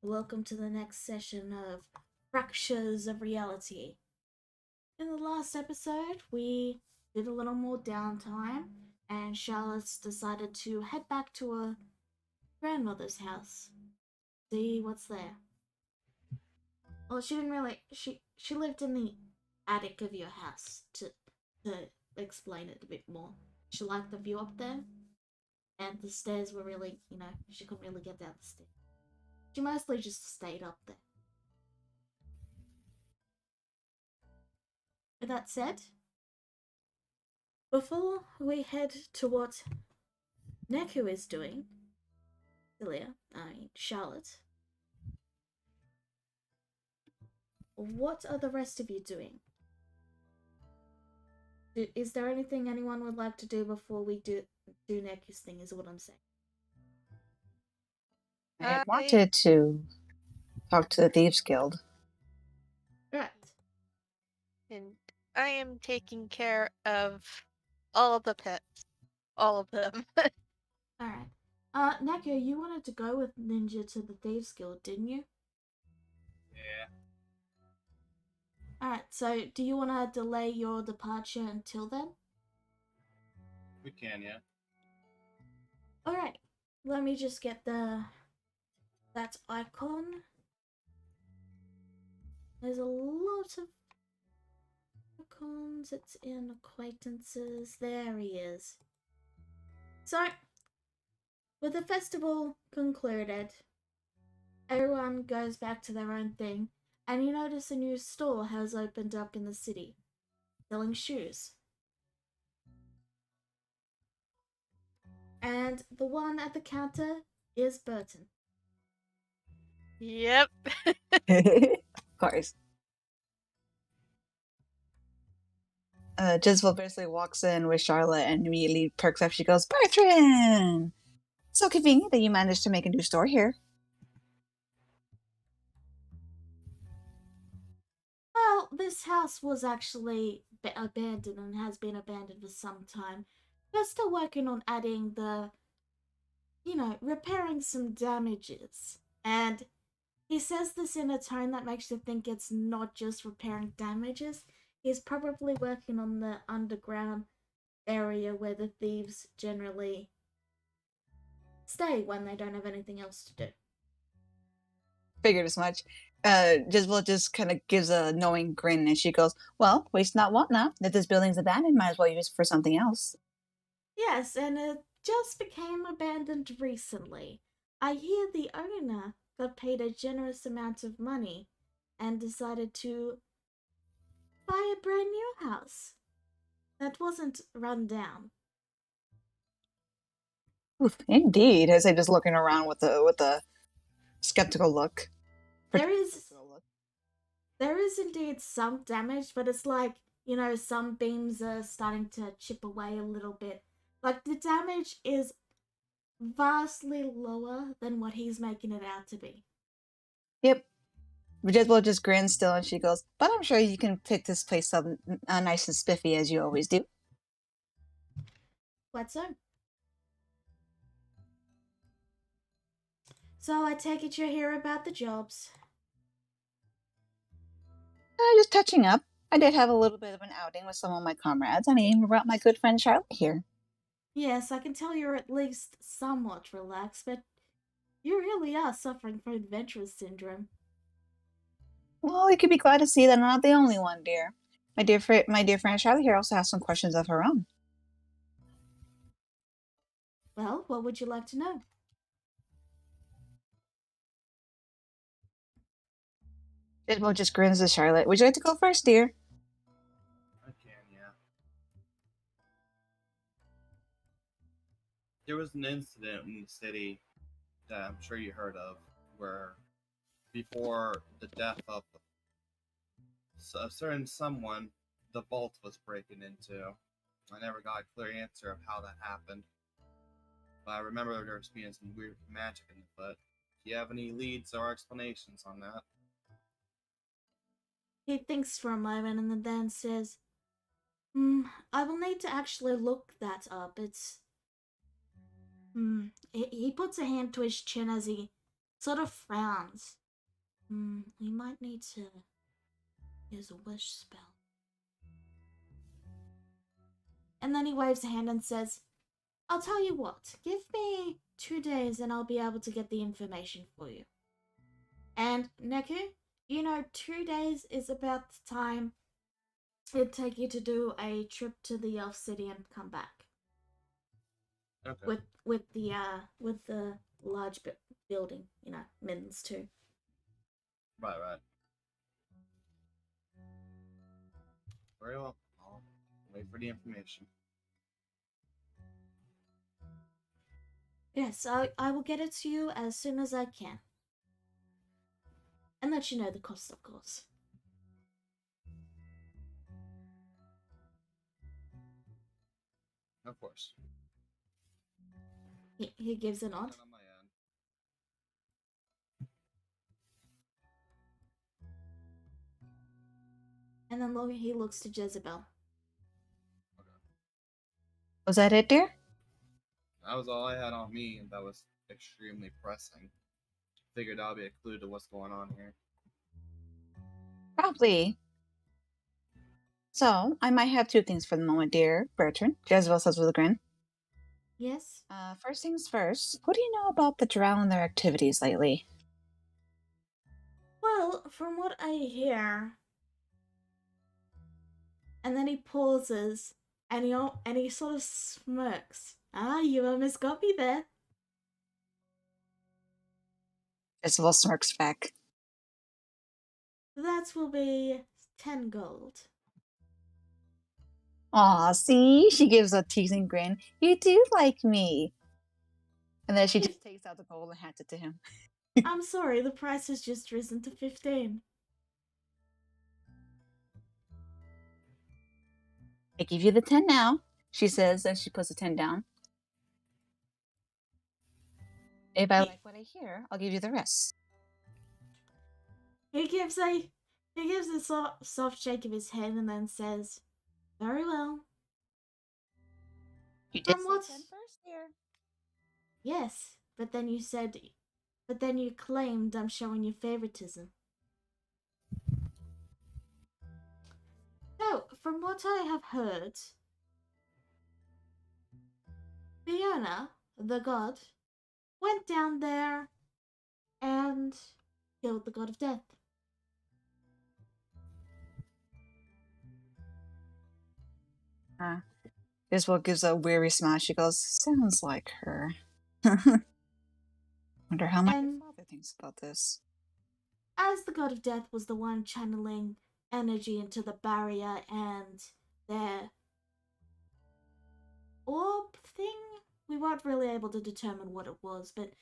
Welcome to the next session of Fractures of Reality. In the last episode, we did a little more downtime, and Charlotte's decided to head back to her grandmother's house. See what's there. Well, she didn't really. She lived in the attic of your house. To explain it a bit more, she liked the view up there, and the stairs were really, she couldn't really get down the stairs. She mostly just stayed up there. With that said, before we head to what Neku is doing, Charlotte, what are the rest of you doing? Is there anything anyone would like to do before we do Neku's thing, is what I'm saying? I had wanted to talk to the Thieves Guild. Right. And I am taking care of all of the pets. All of them. Alright. Neku, you wanted to go with Ninja to the Thieves Guild, didn't you? Yeah. Alright, so do you want to delay your departure until then? We can, yeah. Alright. Let me just get that icon. There's a lot of icons. It's in acquaintances. There he is. So, with the festival concluded, everyone goes back to their own thing, and you notice a new store has opened up in the city, selling shoes. And the one at the counter is Burton. Yep. Of course. Jezebel basically walks in with Charlotte and immediately perks up. She goes, "Bertrand! So convenient that you managed to make a new store here." Well, this house was actually abandoned and has been abandoned for some time. We're still working on adding repairing some damages. And he says this in a tone that makes you think it's not just repairing damages. He's probably working on the underground area where the thieves generally stay when they don't have anything else to do. Figured as much. Jezebel just kind of gives a knowing grin and she goes, "Well, waste not, want not. If this building's abandoned, might as well use it for something else." Yes, and it just became abandoned recently. I hear the owner got paid a generous amount of money and decided to buy a brand new house that wasn't run down. Oof, indeed. As I just looking around with a skeptical look. There is indeed some damage, but it's like, some beams are starting to chip away a little bit. Like, the damage is vastly lower than what he's making it out to be. Yep. Jezebel just grins still and she goes, "But I'm sure you can pick this place up nice and spiffy as you always do." What so? So I take it you're here about the jobs. Just touching up. I did have a little bit of an outing with some of my comrades, and I even brought my good friend Charlotte here. Yes, I can tell you're at least somewhat relaxed, but you really are suffering from adventurous syndrome. Well, you could be glad to see that I'm not the only one, dear. My dear friend Charlotte here also has some questions of her own. Well, what would you like to know? Jezebel just grins at Charlotte. "Would you like to go first, dear?" I can, yeah. There was an incident in the city that I'm sure you heard of, where before the death of a certain someone, the vault was breaking into. I never got a clear answer of how that happened. But I remember there was being some weird magic in it, but do you have any leads or explanations on that? He thinks for a moment and then says, I will need to actually look that up. It's... He puts a hand to his chin as he sort of frowns. We might need to use a wish spell. And then he waves a hand and says, I'll tell you what, give me 2 days and I'll be able to get the information for you. And Neku, 2 days is about the time it'd take you to do a trip to the Elf City and come back. Okay. With the large building, middens too. Right. Very well. I'll wait for the information. Yes, I will get it to you as soon as I can. And let you know the cost, of course. Of course. He gives a nod. That on my end. And then he looks to Jezebel. Was that it, dear? That was all I had on me, and that was extremely pressing. Figured that'll be a clue to what's going on here. Probably. So, I might have 2 things for the moment, dear Bertrand, Jezebel says with a grin. Yes? First things first, what do you know about the Drow and their activities lately? Well, from what I hear... And then he pauses, and he sort of smirks. You almost got me there. Jezebel smirks back. That will be 10 gold. Aw, see? She gives a teasing grin. You do like me. And then she just takes out the gold and hands it to him. I'm sorry, the price has just risen to 15. I give you the 10 now, she says as she puts the 10 down. If I like what I hear, I'll give you the rest. He gives a soft shake of his head and then says, very well. You did From say what? 10 first, dear. Yes, but then you claimed I'm showing you favoritism. So, from what I have heard, Fiona, the god, went down there and killed the god of death. Isabel gives a weary smile. She goes, sounds like her. Wonder how my And- father thinks about this. As the god of death was the one channeling energy into the barrier and their orb thing, we weren't really able to determine what it was, but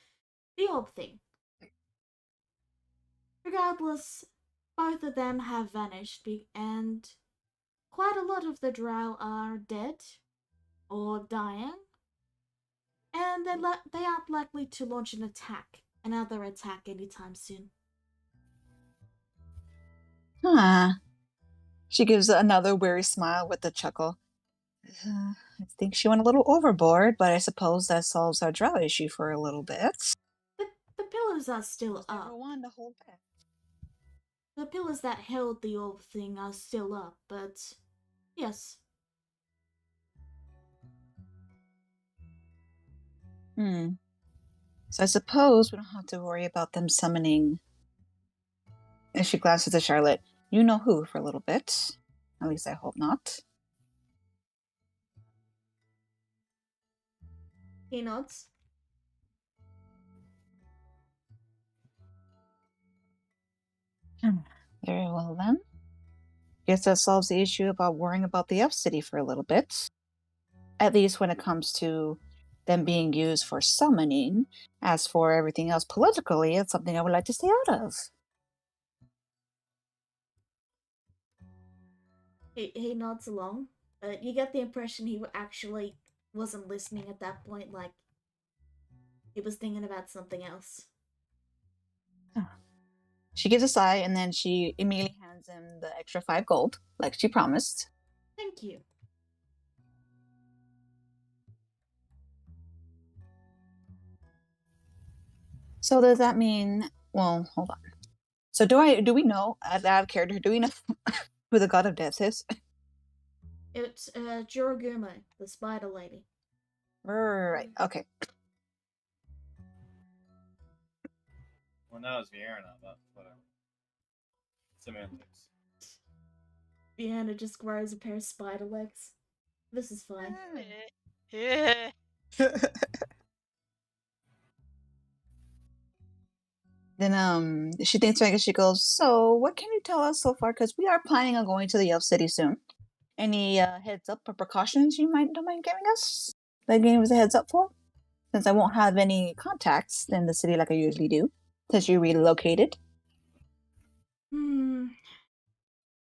the orb thing. Regardless, both of them have vanished, and quite a lot of the drow are dead or dying, and they aren't likely to launch another attack anytime soon. Huh. She gives another weary smile with a chuckle. I think she went a little overboard, but I suppose that solves our drow issue for a little bit. The pillars are still up. Never one to hold back. The pillars that held the orb thing are still up, but yes. So I suppose we don't have to worry about them summoning. And she glances at Charlotte. You know who for a little bit. At least I hope not. He nods. Very well then. Guess that solves the issue about worrying about the Elf City for a little bit. At least when it comes to them being used for summoning. As for everything else politically, it's something I would like to stay out of. He nods along. You get the impression he actually wasn't listening at that point, like he was thinking about something else. She gives a sigh and then she immediately hands him the extra 5 gold, like she promised. Thank you. So does that mean? Well, hold on. So do we know, as out of character, do we know who the god of death is? It's Jiragumo, the spider lady. Right. Okay. Well, now it's Vienna, but whatever. Semantics. Vienna just grows a pair of spider legs. This is fine. Yeah. Then she thinks back and she goes, "So what can you tell us so far? Because we are planning on going to the Elf City soon. Any heads up or precautions you don't mind giving us? Like giving us a heads up for? Since I won't have any contacts in the city like I usually do, since you relocated." Hmm.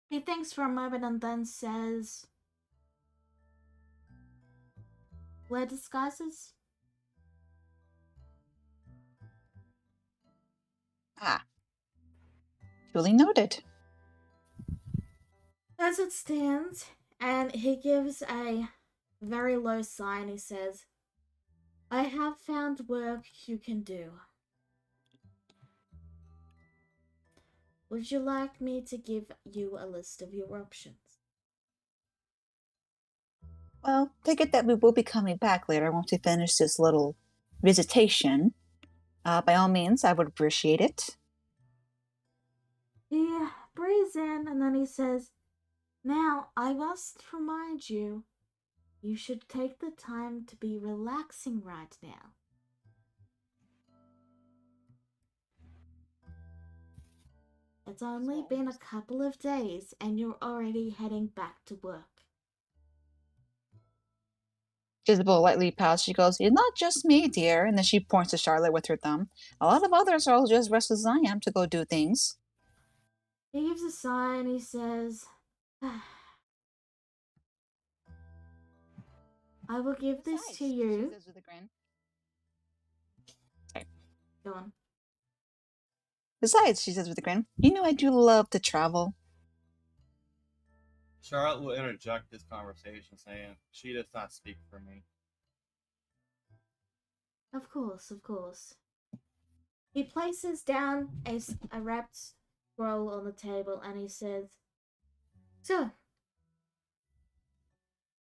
He thinks for a moment and then says, "Wear disguises?" Ah, duly noted. As it stands, and he gives a very low sigh and he says, "I have found work you can do. Would you like me to give you a list of your options?" Well, take it that we will be coming back later once we finish this little visitation. By all means, I would appreciate it. He breathes in and then he says, "Now, I must remind you, you should take the time to be relaxing right now. It's only been a couple of days and you're already heading back to work." Isabel lightly pouts. She goes, "It's not just me, dear." And then she points to Charlotte with her thumb. "A lot of others are just as restless as I am to go do things." He gives a sigh and he says, "I will give this to Besides, you." she says with a grin. Sorry. Go on. Besides, she says with a grin, "You know I do love to travel." Charlotte will interject this conversation, saying, "She does not speak for me." Of course, of course. He places down a wrapped scroll on the table and he says, "So,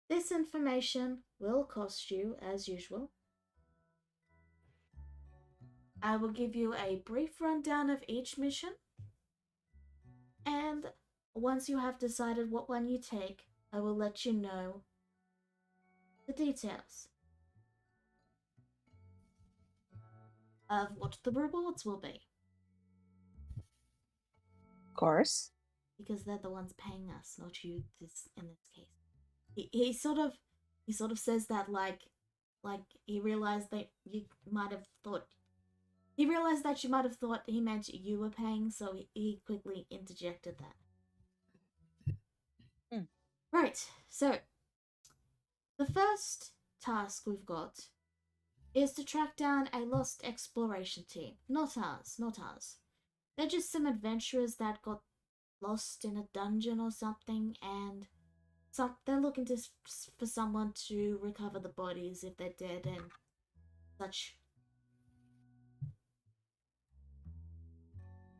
this information will cost you as usual. I will give you a brief rundown of each mission, and once you have decided what one you take, I will let you know the details of what the rewards will be, Of course. because they're the ones paying us, not you. In this case, he sort of says that like he realized that you might have thought he realized that you might have thought he meant you were paying, so he quickly interjected that. Hmm. Right, so the first task we've got is to track down a lost exploration team. Not ours, not ours. They're just some adventurers that got lost in a dungeon or something, and they're looking for someone to recover the bodies if they're dead and such.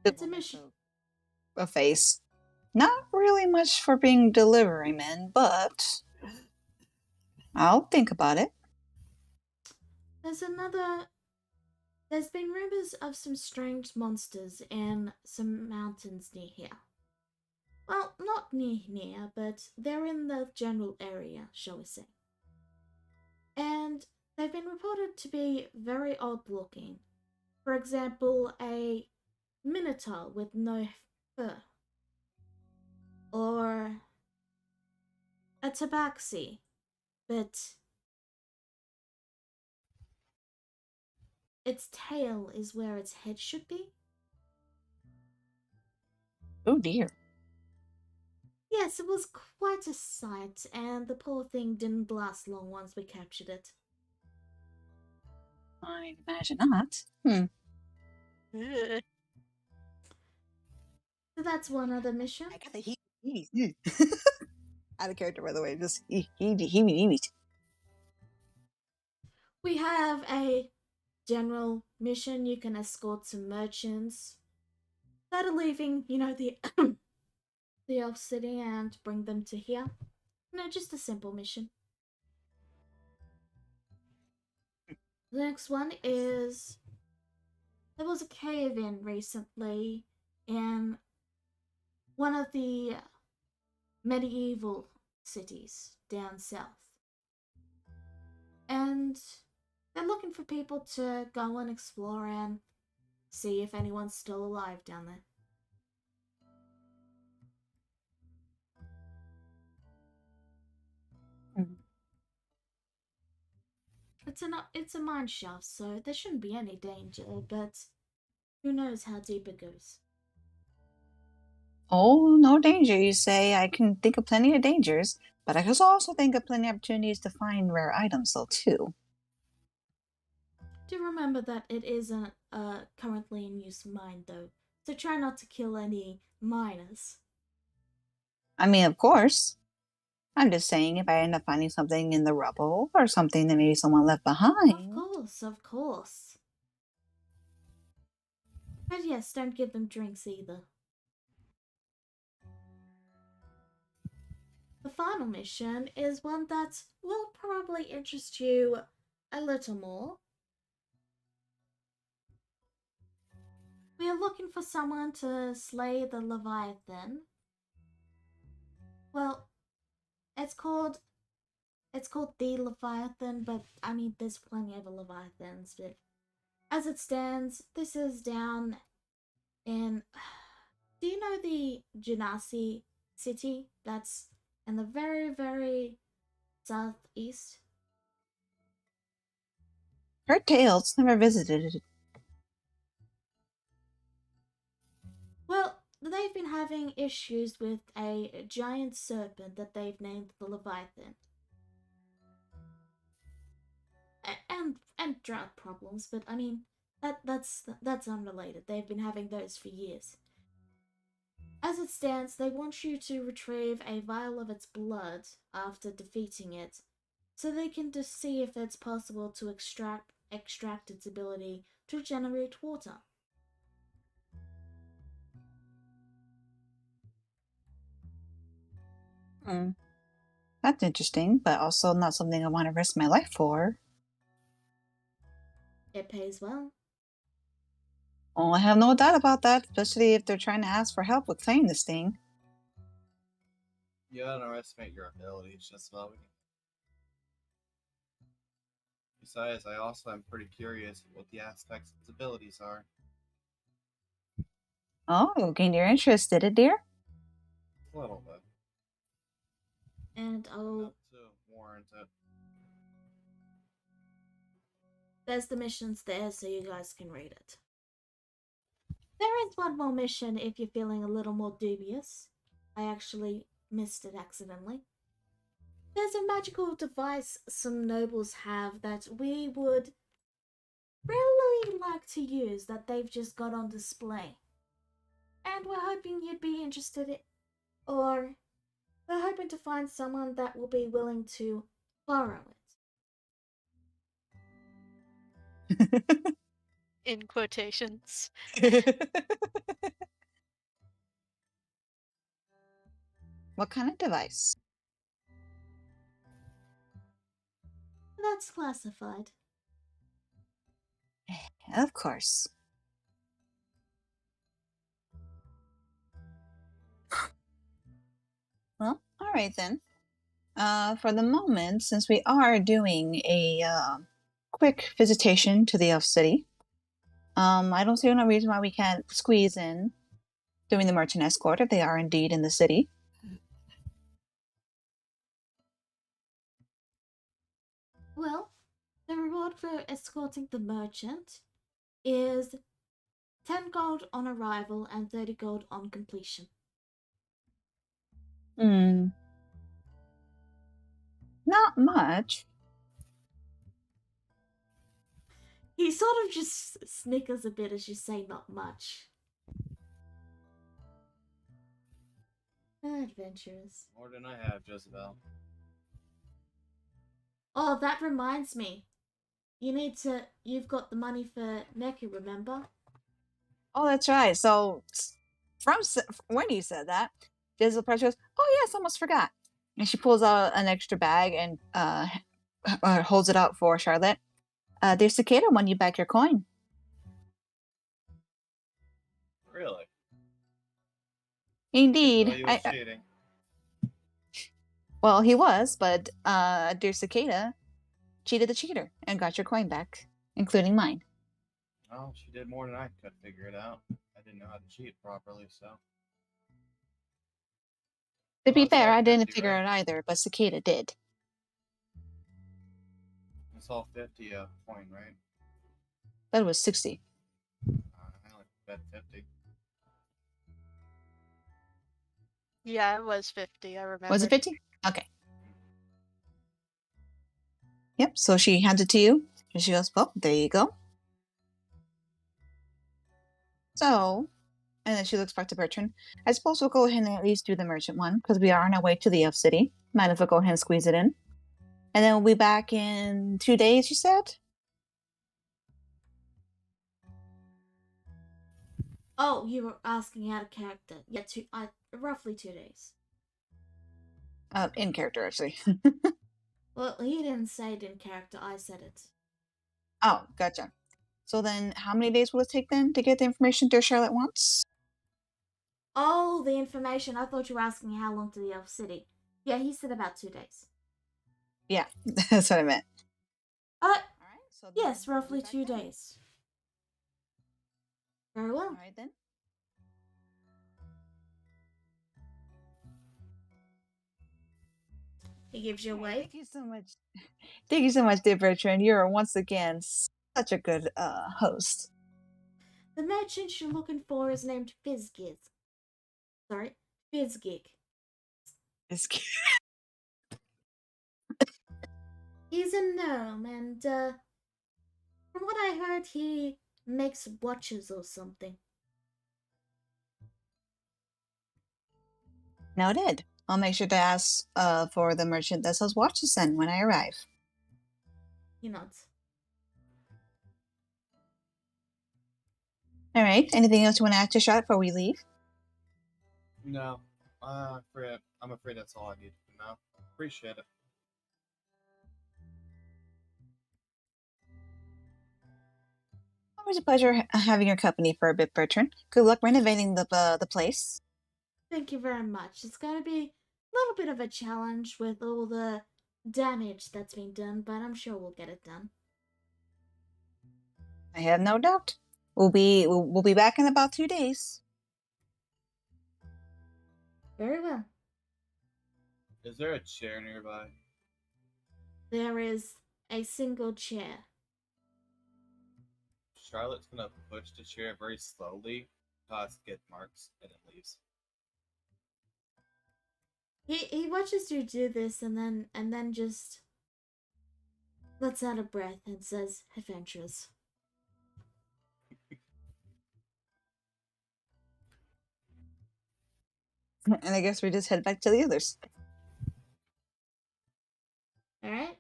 It's a mission. A face. Not really much for being delivery men, but I'll think about it. There's been rumors of some strange monsters in some mountains near here. Well, not near, but they're in the general area, shall we say. And they've been reported to be very odd looking. For example, a minotaur with no fur. Or a tabaxi, but its tail is where its head should be. Oh dear. Yes, it was quite a sight, and the poor thing didn't last long once we captured it. I imagine not. Hmm. Ugh. So that's one other mission. I got the heebie. Out of character, by the way. Just heebie. We have a general mission, you can escort some merchants that are leaving, the the elf city and bring them to here. Just a simple mission. The next one is there was a cave in recently in one of the medieval cities down south. And they're looking for people to go and explore and see if anyone's still alive down there. Mhm. It's a mine shaft, so there shouldn't be any danger, but who knows how deep it goes. Oh, no danger, you say. I can think of plenty of dangers, but I can also think of plenty of opportunities to find rare items, though, too. Do remember that it isn't currently in use mine, though, so try not to kill any miners. I mean, of course. I'm just saying, if I end up finding something in the rubble or something that maybe someone left Of behind. course, of course. But yes, don't give them drinks either. The final mission is one that will probably interest you a little more. We are looking for someone to slay the Leviathan. Well, it's called the Leviathan, but I mean there's plenty of Leviathans, but as it stands, this is down in do you know the Genasi city that's in the very, very southeast? Heard tales, never visited it. Well, they've been having issues with a giant serpent that they've named the Leviathan. And drought problems, but I mean that's unrelated. They've been having those for years. As it stands, they want you to retrieve a vial of its blood after defeating it, so they can just see if it's possible to extract its ability to generate water. Hmm. That's interesting, but also not something I want to risk my life for. It pays well. Oh, I have no doubt about that, especially if they're trying to ask for help with clearing this thing. You underestimate your abilities, just about. Besides, I also am pretty curious what the aspects of its abilities are. Oh, gained your interest, did it, dear? A little bit. And Enough to warrant it. there's the missions there so you guys can read it. There is one more mission if you're feeling a little more dubious. I actually missed it accidentally. There's a magical device some nobles have that we would really like to use that they've just got on display. And we're hoping you'd be interested in, or we're hoping to find someone that will be willing to borrow it. In quotations. What kind of device? That's classified. Of course. Well, all right then. For the moment, since we are doing a quick visitation to the Elf City, I don't see no reason why we can't squeeze in doing the merchant escort if they are indeed in the city. Well, the reward for escorting the merchant is 10 gold on arrival and 30 gold on completion. Hmm. Not much. He sort of just snickers a bit as you say not much. Adventurous. More than I have, Jezebel. Oh, that reminds me. You've got the money for Neku, remember? Oh, that's right. So, when you said that, Dizzle Press goes, "Oh yes, almost forgot." And she pulls out an extra bag and holds it out for Charlotte. There's Cicada when you back your coin. Really? Indeed. So he was cheating. Well, he was, but dear Cicada cheated the cheater and got your coin back, including mine. Oh, she did more than I could figure it out. I didn't know how to cheat properly, so. To be Well, it's fair, all I didn't 50, figure right? it either, but Cicada did. It's all 50 a point, right? That was 60. I only bet 50. Yeah, it was 50, I remember. Was it 50? Okay. Yep, so she hands it to you, and she goes, "Well, there you go." So, and then she looks back to Bertrand. I suppose we'll go ahead and at least do the merchant one, because we are on our way to the Elf City. Might as well go ahead and squeeze it in. And then we'll be back in 2 days, you said? Oh, you were asking out of character. Yeah, roughly 2 days. In character, actually. Well, he didn't say it in character, I said it. Oh, gotcha. So then, how many days will it take then to get the information dear Charlotte wants? Oh, the information. I thought you were asking how long to the Elf City. Yeah, he said about 2 days. Yeah, that's what I meant. Uh, All right. So then yes, we'll be roughly back 2 then. days. Very well. All right then. He gives you a wave. Thank you so much. Thank you so much, dear Bertrand. You're once again such a good host. The merchant you're looking for is named Fizzgig. Sorry, Fizzgig. He's a gnome, and from what I heard, he makes watches or something. Noted. I'll make sure to ask for the merchant that sells watches then when I arrive. He nods. All right. Anything else you want to add to Charlotte before we leave? No. I'm afraid that's all I need to know. Appreciate it. Always a pleasure having your company for a bit, Bertrand. Good luck renovating the place. Thank you very much. It's going to be a little bit of a challenge with all the damage that's been done, but I'm sure we'll get it done. I have no doubt. We'll be back in about 2 days. Very well. Is there a chair nearby? There is a single chair. Charlotte's gonna push the chair very slowly, cause skid marks, and it leaves. He watches you do this and then just lets out a breath and says, "Adventures." And I guess we just head back to the others. All right.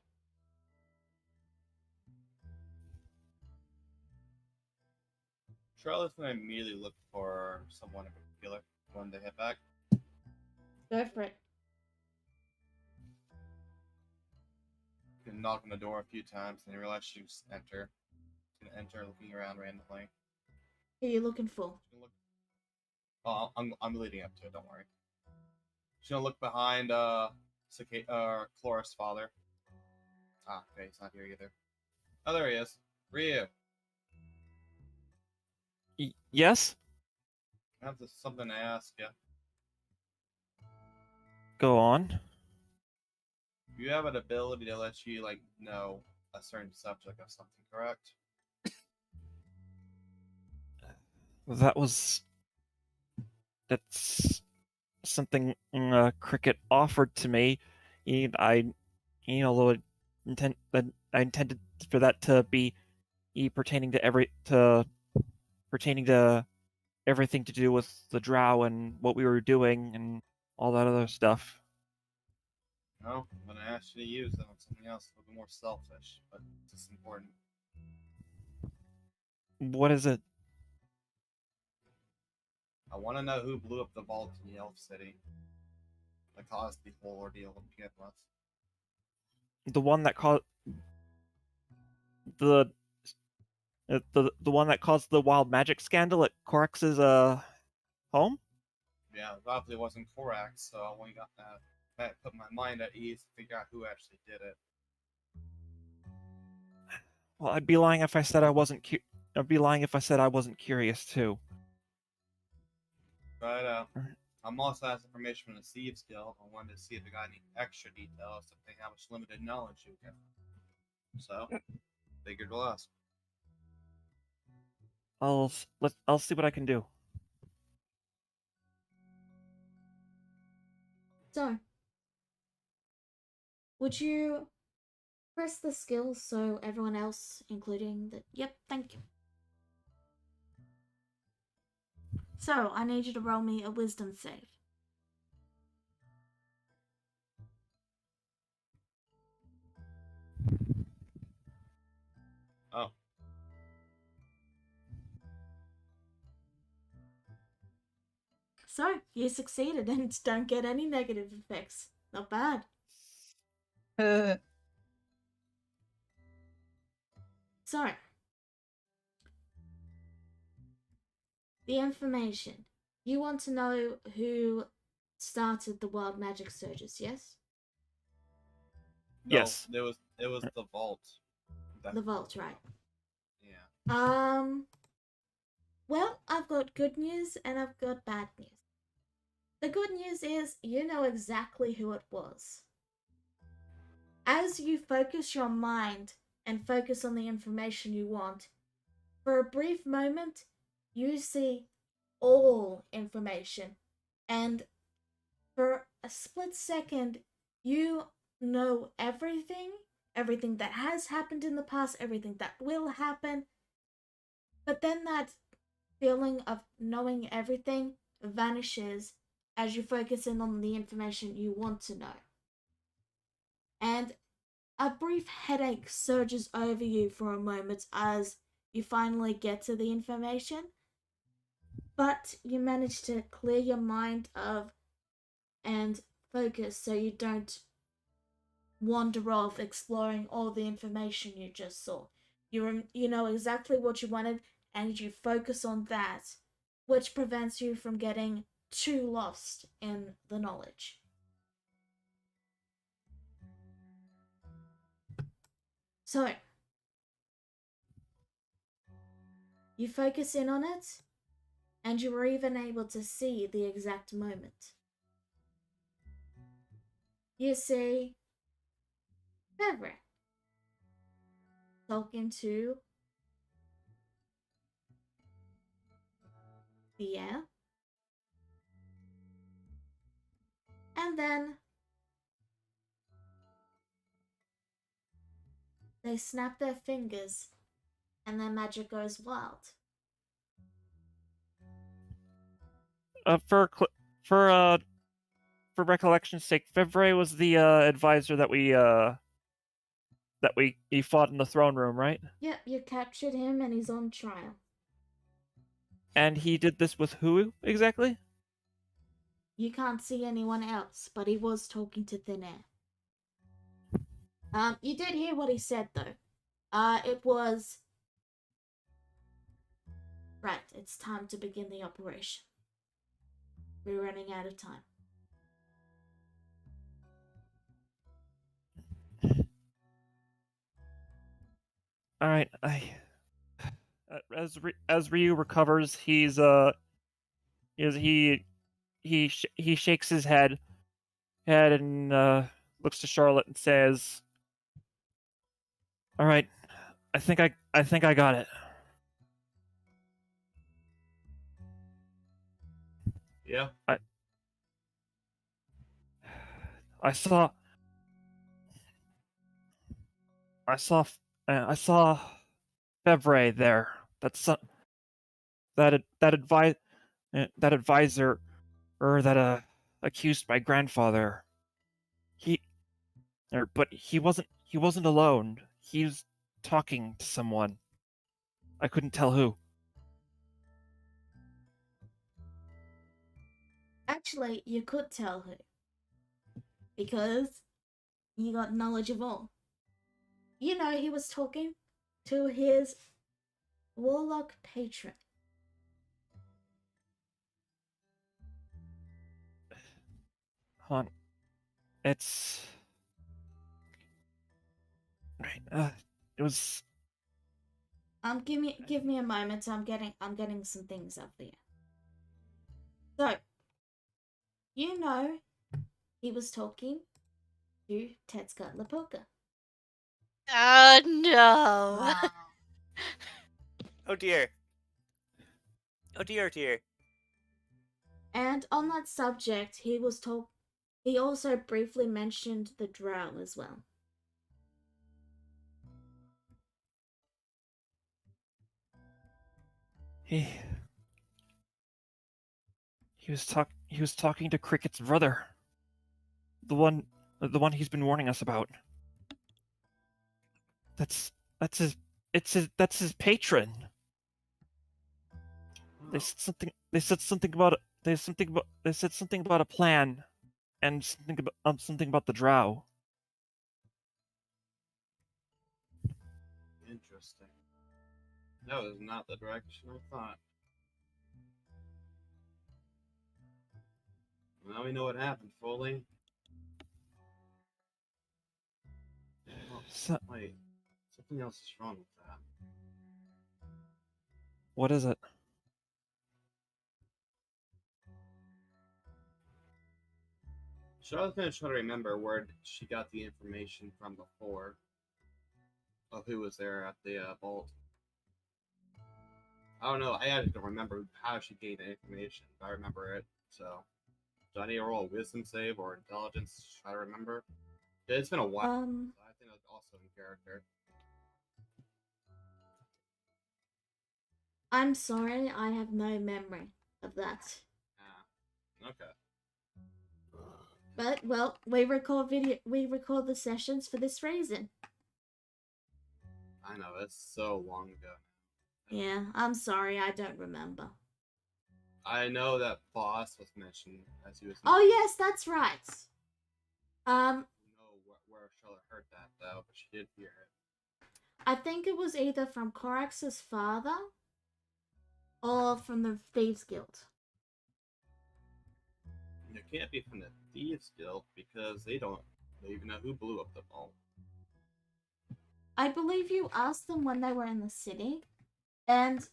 Charlotte's gonna immediately look for someone in particular when they head back. Go for it. You can knock on the door a few times, and you realize she just enter. She's gonna enter, looking around randomly. Who are you looking for? She's gonna look. Oh, I'm leading up to it. Don't worry. She's gonna look behind Chloris' father. Ah, okay, he's not here either. Oh, there he is. Ryu. Yes? I have something to ask you. Go on. You have an ability to let you know a certain subject of something, correct? That's something Cricket offered to me. And although I intended for that to be pertaining to everything to do with the drow and what we were doing and all that other stuff. No, I'm gonna ask you to use it on something else, a little bit more selfish, but just important. What is it? I want to know who blew up the vault in the Elf City that caused the whole ordeal to begin with. The one that caused the the one that caused the wild magic scandal at Corax's home? Yeah, it obviously wasn't Korax, so I only got that put my mind at ease to figure out who actually did it. Well, I'd be lying if I said I wasn't. I'd be lying if I said I wasn't curious too. But I'm also has information from the Thieves Guild. I wanted to see if they got any extra details, if they have much limited knowledge you get. So, figured we'll ask. I'll see what I can do. So, would you press the skills so everyone else, including the. Yep, thank you. So, I need you to roll me a wisdom save. Oh. So, you succeeded and don't get any negative effects. Not bad. So, the information. You want to know who started the wild magic surges, yes? No, Yes. it was the vault. The vault, right? Yeah. Well, I've got good news and I've got bad news. The good news is you know exactly who it was. As you focus your mind and focus on the information you want, for a brief moment, you see all information. And for a split second, you know everything that has happened in the past, everything that will happen. But then that feeling of knowing everything vanishes as you focus in on the information you want to know. And a brief headache surges over you for a moment as you finally get to the information, but you manage to clear your mind of and focus so you don't wander off exploring all the information you just saw. You know exactly what you wanted and you focus on that, which prevents you from getting too lost in the knowledge. So, you focus in on it, and you were even able to see the exact moment. You see Everett talking to the air, and then they snap their fingers, and their magic goes wild. For recollection's sake, Fevre was the advisor that he fought in the throne room, right? Yep, you captured him and he's on trial. And he did this with who exactly? You can't see anyone else, but he was talking to thin air. You did hear what he said though. It was right, it's time to begin the operation. We're running out of time. All right, as Ryu recovers, he shakes his head and looks to Charlotte and says, "All right, I think I got it." Yeah. I saw Fevre there. That advisor, or that accused my grandfather. But he wasn't alone. He was talking to someone. I couldn't tell who. Actually, you could tell who. Because you got knowledge of all. You know, he was talking to his warlock patron. Hold on. It's right. It was. Give me a moment. I'm getting some things up there. So, you know, he was talking to Tetsuka Lapoka. Oh no! Oh dear. Oh dear, dear. And on that subject, he also briefly mentioned the drow as well. He was talking to Cricket's brother. The one he's been warning us about. That's that's his patron. They said something about a plan and something about the drow. Interesting. That was not the direction I thought. Now we know what happened fully. Oh, So, wait, something else is wrong with that. what is it? Charlotte's gonna try to remember where she got the information from before of who was there at the vault. I don't know. I had to remember how she gained the information. If I remember it, so do I need to roll a wisdom save or intelligence to try to remember? Yeah, it's been a while. So I think that's also in character. I'm sorry, I have no memory of that. Ah, okay. But well, we record the sessions for this reason. I know it's so long ago. Yeah, I'm sorry, I don't remember. I know that boss was mentioned as he was. Oh yes, that's right. I don't know where Charlotte heard that though, but she did hear it. I think it was either from Corax's father or from the Thieves Guild. It can't be from the Thieves Guild because they don't even know who blew up the vault. I believe you asked them when they were in the city. And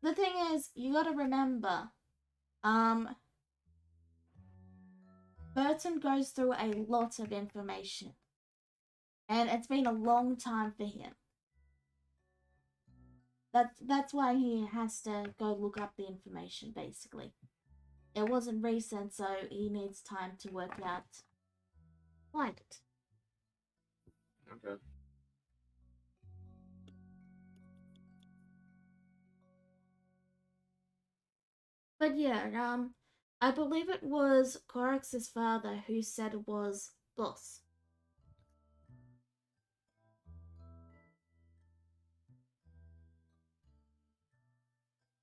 the thing is, you gotta remember, Burton goes through a lot of information. And it's been a long time for him. That's why he has to go look up the information, basically. It wasn't recent, so he needs time to work out find it. Okay. But yeah, I believe it was Corax's father who said it was Boss.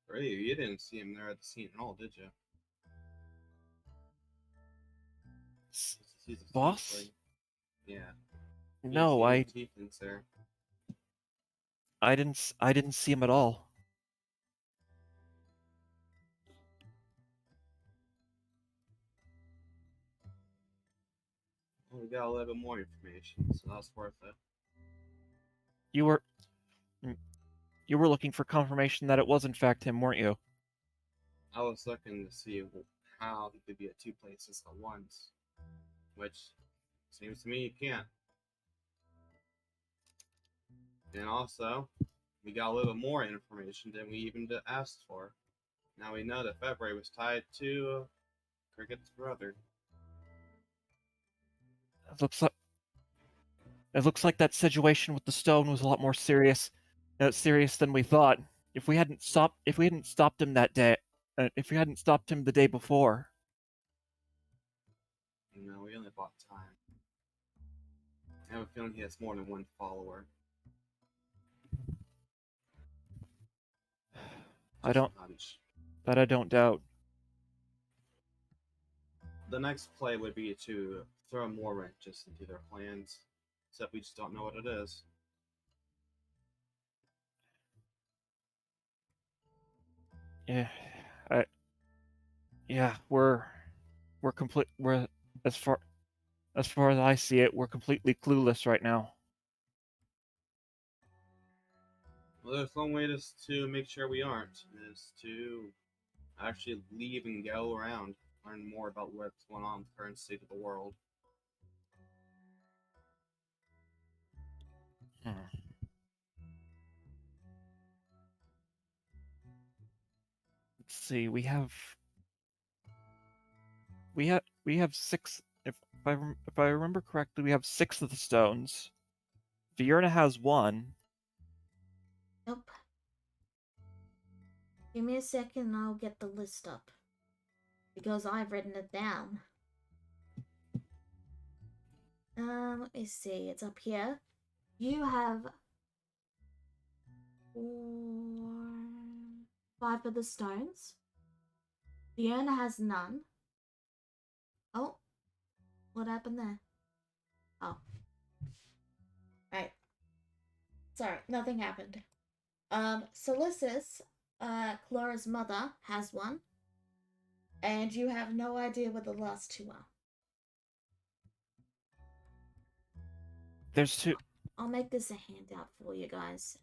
Really, you didn't see him there at the scene at all, did you? He's a Boss? tiefling. Yeah. No, Tieflings there. I didn't see him at all. Well, we got a little bit more information, so that's worth it. You were looking for confirmation that it was in fact him, weren't you? I was looking to see how he could be at two places at once, which seems to me you can't. And also, we got a little bit more information than we even asked for. Now we know that February was tied to Cricket's brother. It looks like that situation with the stone was a lot more serious than we thought. If we hadn't stopped him that day, if we hadn't stopped him the day before. No, we only bought time. I have a feeling he has more than one follower. I don't. Hunch. That I don't doubt. The next play would be to throw more wrenches into their plans, except we just don't know what it is. Yeah, I. Yeah, we're complete. We're as far as I see it, we're completely clueless right now. Well, there's one way to make sure we aren't, is to actually leave and go around, learn more about what's going on with the current state of the world. Hmm. Let's see. We have six. If I remember correctly, we have 6 of the stones. Vierna has 1. Nope. Give me a second and I'll get the list up. Because I've written it down. Let me see. It's up here. You have 5 of the stones. Fiona has none. Oh, what happened there? Oh. Right. Sorry, nothing happened. Solicitus, Clara's mother, has 1. And you have no idea what the last 2 are. There's 2. I'll make this a handout for you guys.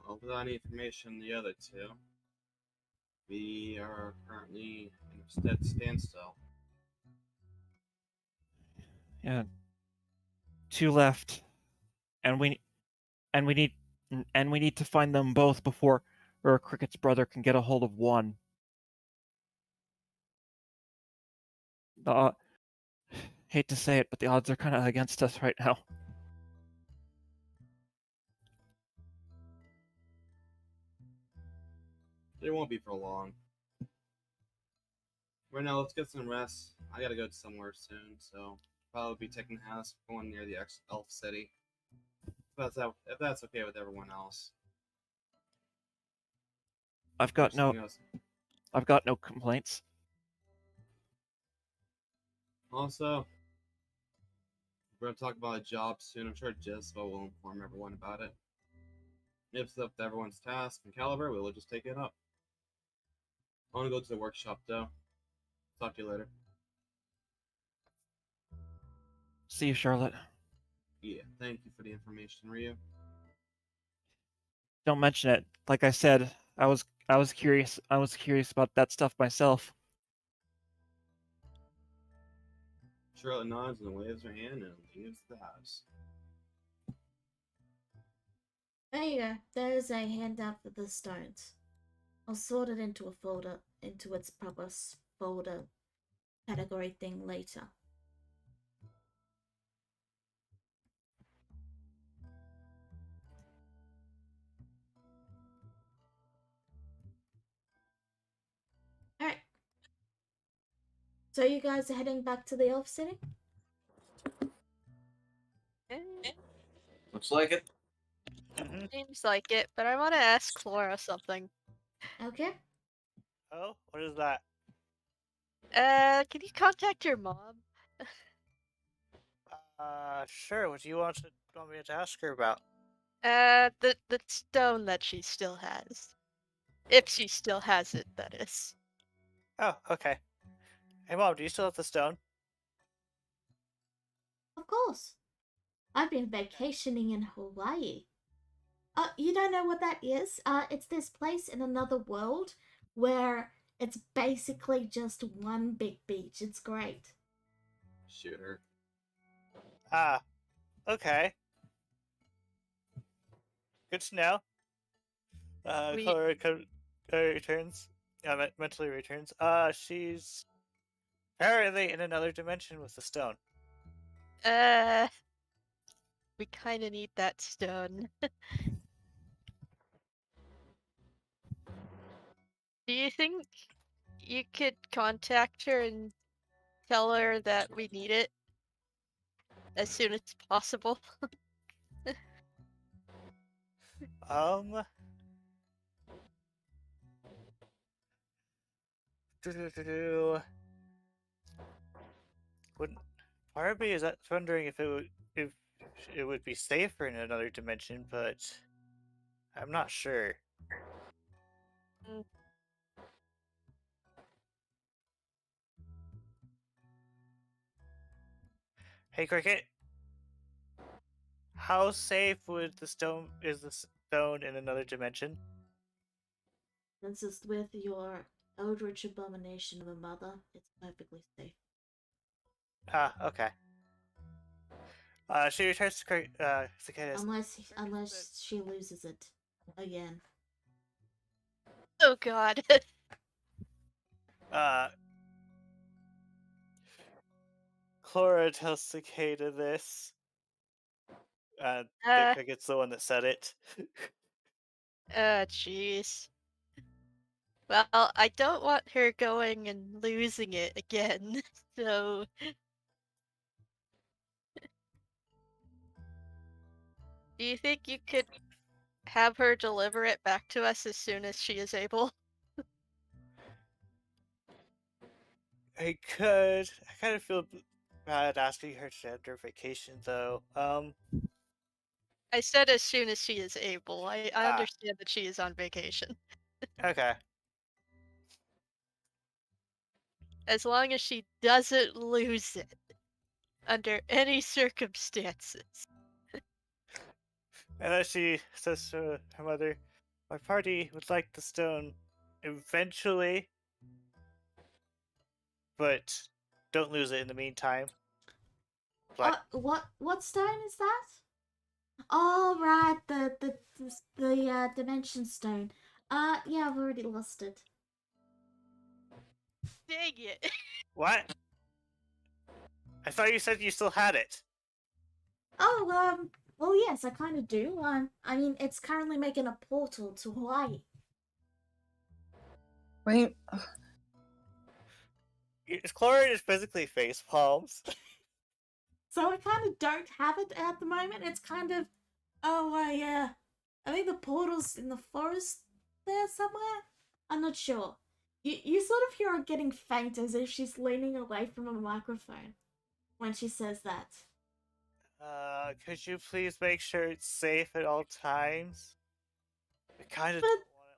Well, without any information on the other 2, we are currently in a stead standstill. Yeah. 2 left, and we need to find them both before Cricket's brother can get a hold of 1. Hate to say it, but the odds are kind of against us right now. They won't be for long. Right now, let's get some rest. I gotta go somewhere soon, so probably be taking a house going near the Elf City. If that's okay with everyone else. I've got no complaints. Also, we're gonna talk about a job soon. I'm sure Jezebel will inform everyone about it. If it's up to everyone's task and caliber, we will just take it up. I want to go to the workshop though. Talk to you later. See you, Charlotte. Yeah, thank you for the information, Ryu. Don't mention it. Like I said, I was curious. I was curious about that stuff myself. Charlotte nods and waves her hand and leaves the house. There you go. There's a handout for the stones. I'll sort it into a folder, into its proper folder category thing later. Alright. So you guys are heading back to the Elf City? Looks like it. Seems like it, but I want to ask Laura something. Okay. Oh, what is that? Can you contact your mom? Sure. What do you want me to ask her about? The stone that she still has. If she still has it, that is. Oh, okay. Hey, Mom, do you still have the stone? Of course. I've been vacationing in Hawaii. You don't know what that is? It's this place in another world where it's basically just one big beach. It's great. Shoot her. Ah, okay. Good to know. Clara returns. Mentally returns. She's apparently in another dimension with the stone. We kind of need that stone. Do you think you could contact her and tell her that we need it as soon as possible? Um. do-do-do-do. Wouldn't part of me is wondering if it would be safer in another dimension, but I'm not sure. Mm, Hey, Cricket, how safe would the stone in another dimension? Since it's with your eldritch abomination of a mother, it's perfectly safe. Ah, okay. She returns to Cicadas. Unless she loses it again. Oh god. Uh, Clara tells Cicada this. The uh, Cricket's the one that said it. jeez. Well, I don't want her going and losing it again, so... Do you think you could have her deliver it back to us as soon as she is able? I could. I kind of feel bad asking her to end her vacation, though. I said as soon as she is able. I Ah, understand that she is on vacation. okay. As long as she doesn't lose it under any circumstances. And then she says to her mother, "My party would like the stone eventually, but don't lose it in the meantime." Like, What stone is that? Oh right, the dimension stone. Yeah, I've already lost it. Dang it. what? I thought you said you still had it. Oh, well yes, I kind of do. I mean, it's currently making a portal to Hawaii. Wait, Chlorine is physically face palms. So I kind of don't have it at the moment. It's kind of, yeah. I think the portal's in the forest there somewhere. I'm not sure. You sort of hear her getting faint as if she's leaning away from a microphone when she says that. Could you please make sure it's safe at all times? I kind of But don't want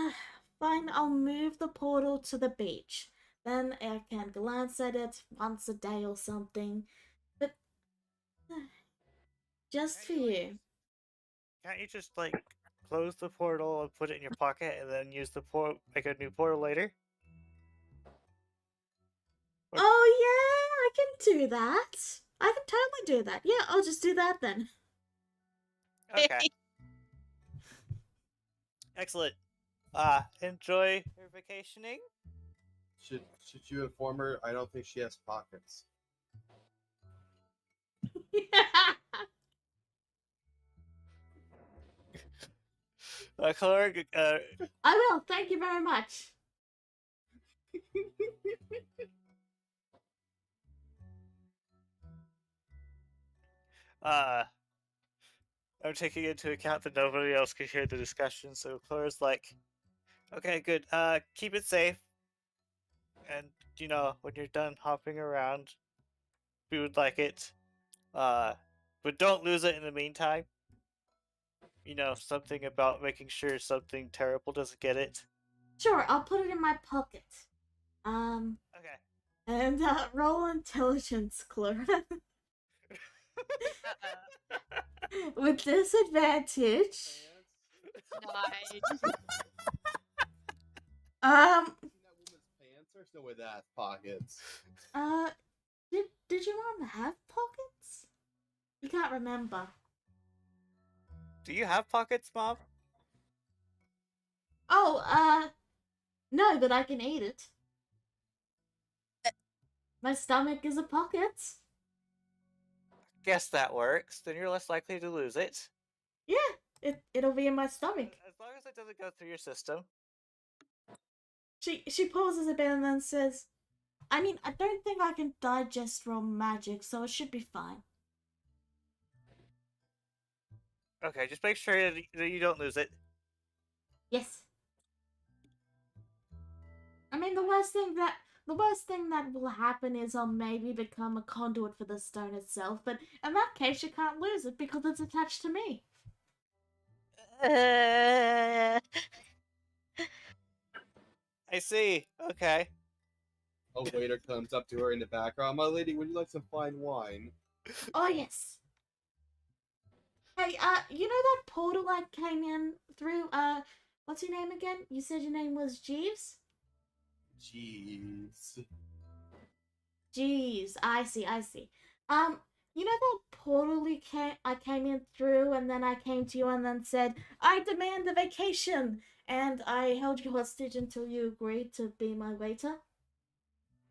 it lost. fine, I'll move the portal to the beach. Then I can glance at it once a day or something. But just for you. Can't you just like close the portal and put it in your pocket, and then use the make a new portal later? Oh yeah, I can do that. I can totally do that. Yeah, I'll just do that then. Okay. Excellent. Enjoy your vacationing. Should you inform her? I don't think she has pockets. Clara, I will. Thank you very much. I'm taking into account that nobody else could hear the discussion, so Clara's like, "Okay, good. Keep it safe, and when you're done hopping around, we would like it. But don't lose it in the meantime. Something about making sure something terrible doesn't get it." Sure, I'll put it in my pocket. Okay. And roll intelligence, Clara. With disadvantage. Nice. Um. Seen that woman's pants? There's no way that has pockets. Did your mom have pockets? You can't remember. Do you have pockets, Mom? Oh, no, but I can eat it. My stomach is a pocket. Guess that works. Then you're less likely to lose it. Yeah, it'll be in my stomach. As long as it doesn't go through your system. She pauses a bit and then says, I mean, I don't think I can digest raw magic, so it should be fine. Okay, just make sure that you don't lose it. Yes. I mean, the worst thing that will happen is I'll maybe become a conduit for the stone itself, but in that case you can't lose it because it's attached to me. I see. Okay. A waiter comes up to her in the background. My lady, would you like some fine wine? Oh yes. Hey, you know that portal I came in through, what's your name again? You said your name was Jeeves? Jeez. Jeez, I see. You know that portal I came in through, and then I came to you and then said, I demand a vacation! And I held you hostage until you agreed to be my waiter?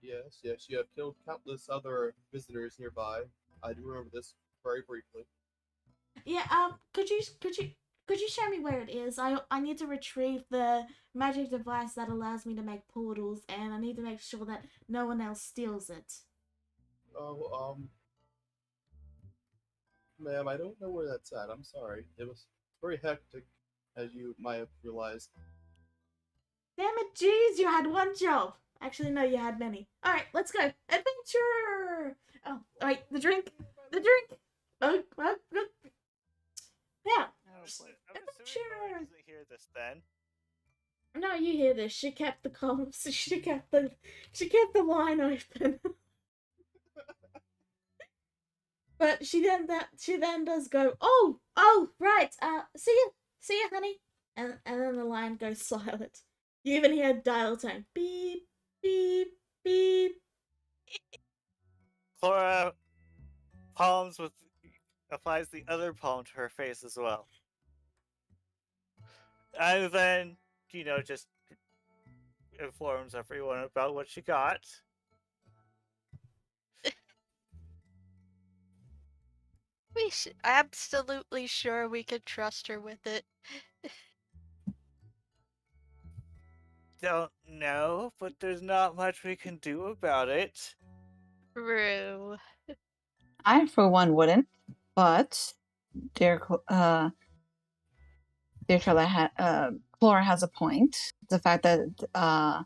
Yes, yes, you have killed countless other visitors nearby. I do remember this very briefly. Yeah, could you show me where it is? I need to retrieve the magic device that allows me to make portals, and I need to make sure that no one else steals it. Oh, ma'am, I don't know where that's at. I'm sorry. It was very hectic, as you might have realized. Damn it, jeez, you had one job. Actually, no, you had many. Alright, let's go. Adventure! Oh, alright, the drink. Oh, yeah. I'm assuming Chloe Adventure! doesn't hear this then. No, you hear this. She kept the comms. She kept the line open. But she then does go, oh, right, see ya, honey. And then the line goes silent. You even hear dial tone. Beep, beep, beep. Clara applies the other palm to her face as well. And then, just informs everyone about what she got. Absolutely sure we could trust her with it. Don't know, but there's not much we can do about it. True. I, for one, wouldn't. But Clara has a point. The fact that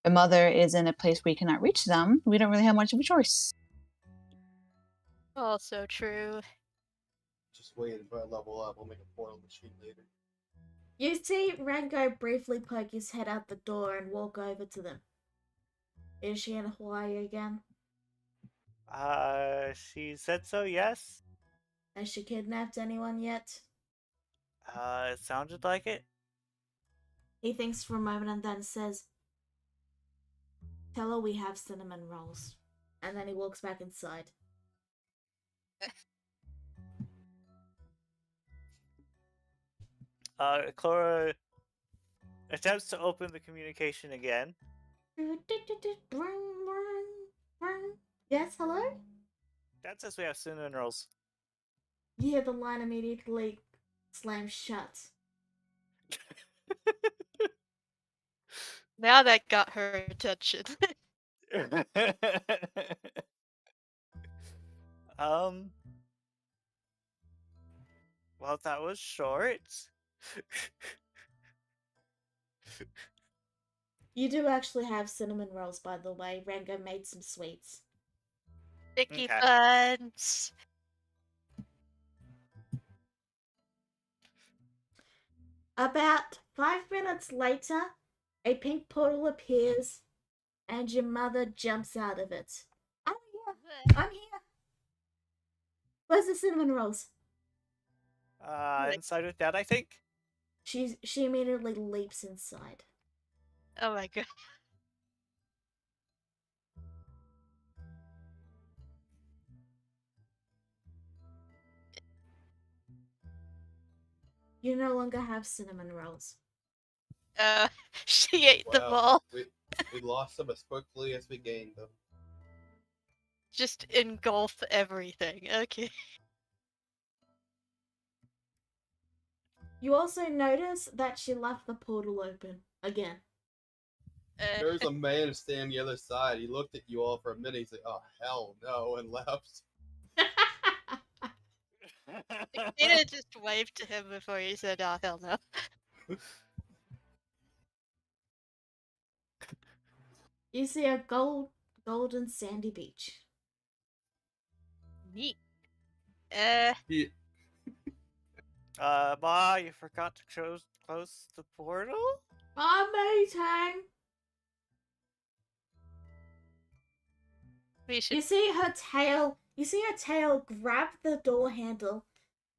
the mother is in a place we cannot reach them, we don't really have much of a choice. Also true. Just wait until I level up. We'll make a portal machine later. You see Rango briefly poke his head out the door and walk over to them. Is she in Hawaii again? She said so, yes. Has she kidnapped anyone yet? It sounded like it. He thinks for a moment and then says, tell her we have cinnamon rolls. And then he walks back inside. Clara attempts to open the communication again. Yes, hello? That says we have cinnamon rolls. Yeah, the line immediately slams shut. Now that got her attention. Well, that was short. You do actually have cinnamon rolls, by the way. Rango made some sweets. Sticky Okay. buns. About 5 minutes later, a pink portal appears, and your mother jumps out of it. I'm here. Where's the cinnamon rolls? Inside with that, I think. She immediately leaps inside. Oh my god. You no longer have cinnamon rolls. She ate them Well, all. we lost them as quickly as we gained them. Just engulf everything. Okay. You also notice that she left the portal open again. There's a man standing the other side. He looked at you all for a minute. He's like, "Oh hell no," and left. Cicada just waved to him before he said, "Oh hell no." You see a golden sandy beach. Neat. He, Ma, you forgot to close the portal? Our meeting. We should. You see her tail grab the door handle,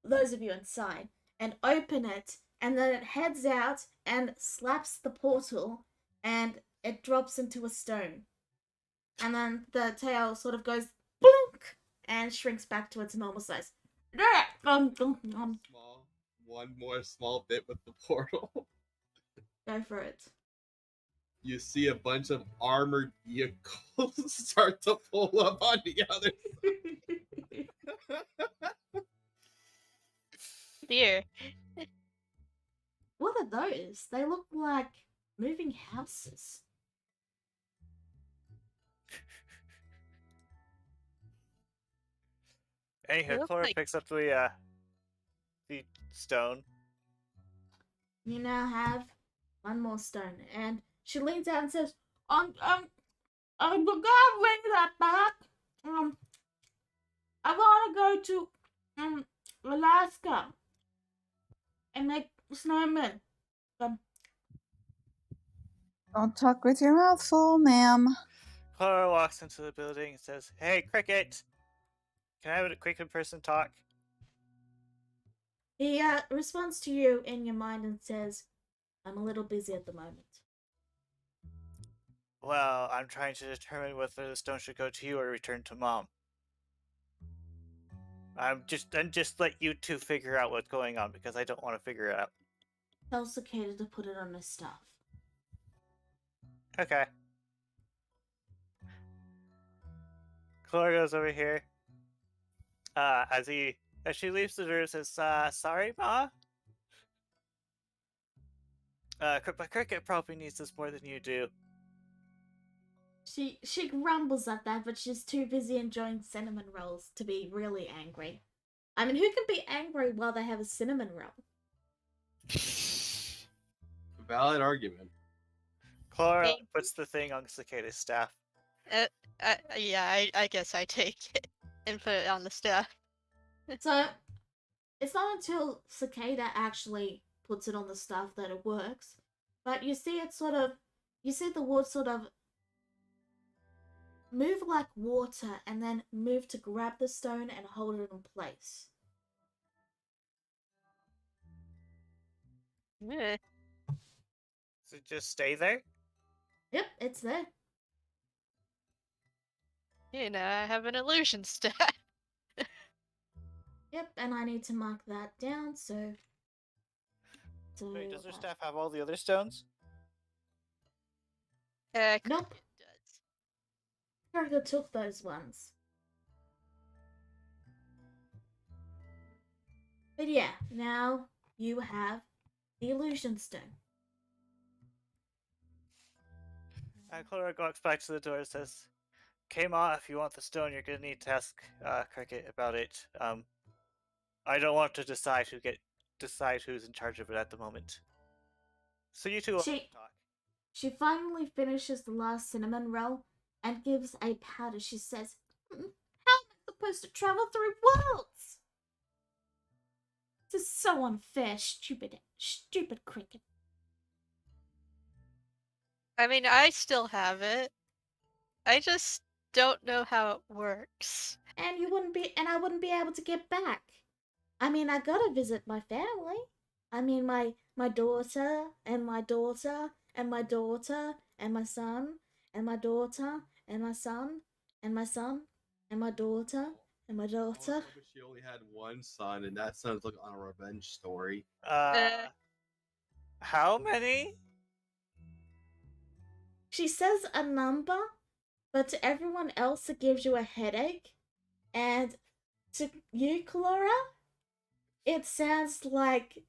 those of you inside, and open it, and then it heads out and slaps the portal, and it drops into a stone. And then the tail sort of goes blink and shrinks back to its normal size. one more small bit with the portal. Go for it. You see a bunch of armored vehicles start to pull up on the other. Dear. What are those? They look like moving houses. Anywho, look Clara like- picks up the stone. You now have one more stone, and she leans out and says, I'm gonna bring that back. I wanna go to Alaska and make snowmen. Don't talk with your mouth full, ma'am. Clara walks into the building and says, "Hey, Cricket! Can I have a quick in-person talk?" He responds to you in your mind and says, I'm a little busy at the moment. Well, I'm trying to determine whether the stone should go to you or return to Mom. I'm just let you two figure out what's going on because I don't want to figure it out. Tell Cicada to put it on his stuff. Okay. Clara goes over here. As she leaves the room, says, "Sorry, Ma. But Cricket probably needs this more than you do." She grumbles at that, but she's too busy enjoying cinnamon rolls to be really angry. I mean, who can be angry while they have a cinnamon roll? Valid argument. Clara Hey. puts the thing on Cicada's staff. Yeah, I guess I take it and put it on the staff. So, it's not until Cicada actually puts it on the stuff that it works. But you see the wood sort of move like water and then move to grab the stone and hold it in place. Eh, So just stay there? Yep, it's there. You know, I have an illusion staff. Yep, and I need to mark that down, so... Wait, does her staff have all the other stones? Nope. It does. Karga took those ones. But yeah, now you have the illusion stone. And Clara walks back to the door and says, "Okay, Ma, if you want the stone, you're gonna need to ask Cricket about it. I don't want to decide who's in charge of it at the moment. So you two will She- talk." She finally finishes the last cinnamon roll and gives a pout as she says, How am I supposed to travel through worlds? This is so unfair, stupid Cricket. I mean, I still have it. I just don't know how it works. And I wouldn't be able to get back. I mean, I gotta visit my family. I mean, my daughter, and my daughter, and my daughter, and my son, and my daughter, and my son, and my son, and my daughter, and my daughter. Oh, but she only had one son, and that sounds like on a revenge story. How many? She says a number, but to everyone else it gives you a headache. And to you, Clara, it sounds like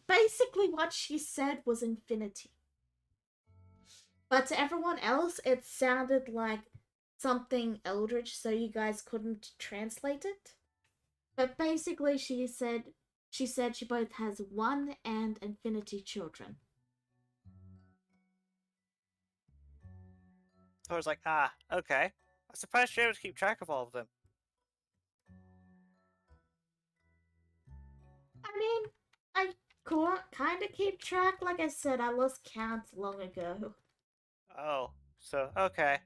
basically what she said was infinity. But to everyone else, it sounded like something eldritch, so you guys couldn't translate it. But basically, she said she both has one and infinity children. So I was like, okay. I'm surprised you're able to keep track of all of them. I mean, I kind of keep track. Like I said, I lost count long ago. Oh, so, okay.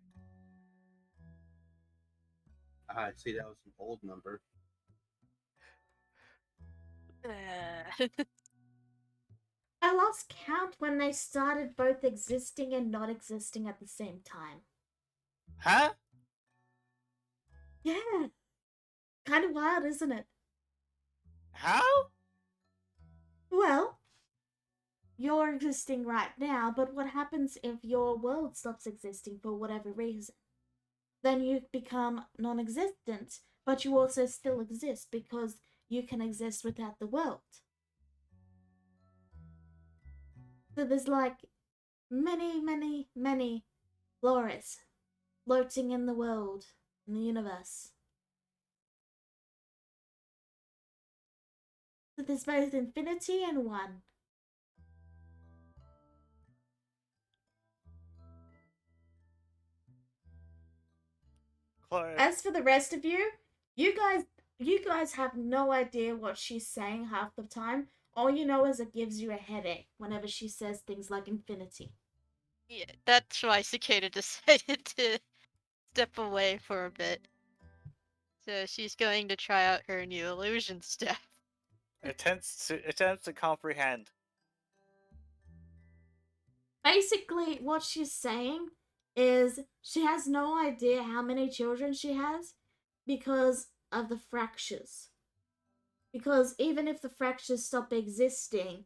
I see that was an old number. I lost count when they started both existing and not existing at the same time. Huh? Yeah. Kind of wild, isn't it? How? Well, you're existing right now, but what happens if your world stops existing for whatever reason? Then you become non existent, but you also still exist because you can exist without the world. So there's like many Floras floating in the world, in the universe. So there's both infinity and one. Clara, As for the rest of you, you guys have no idea what she's saying half the time. All you know is it gives you a headache whenever she says things like infinity. Yeah, that's why Cicada decided to step away for a bit. So she's going to try out her new illusion stuff. attempts to comprehend. Basically, what she's saying is she has no idea how many children she has because of the fractures. Because even if the fractures stop existing,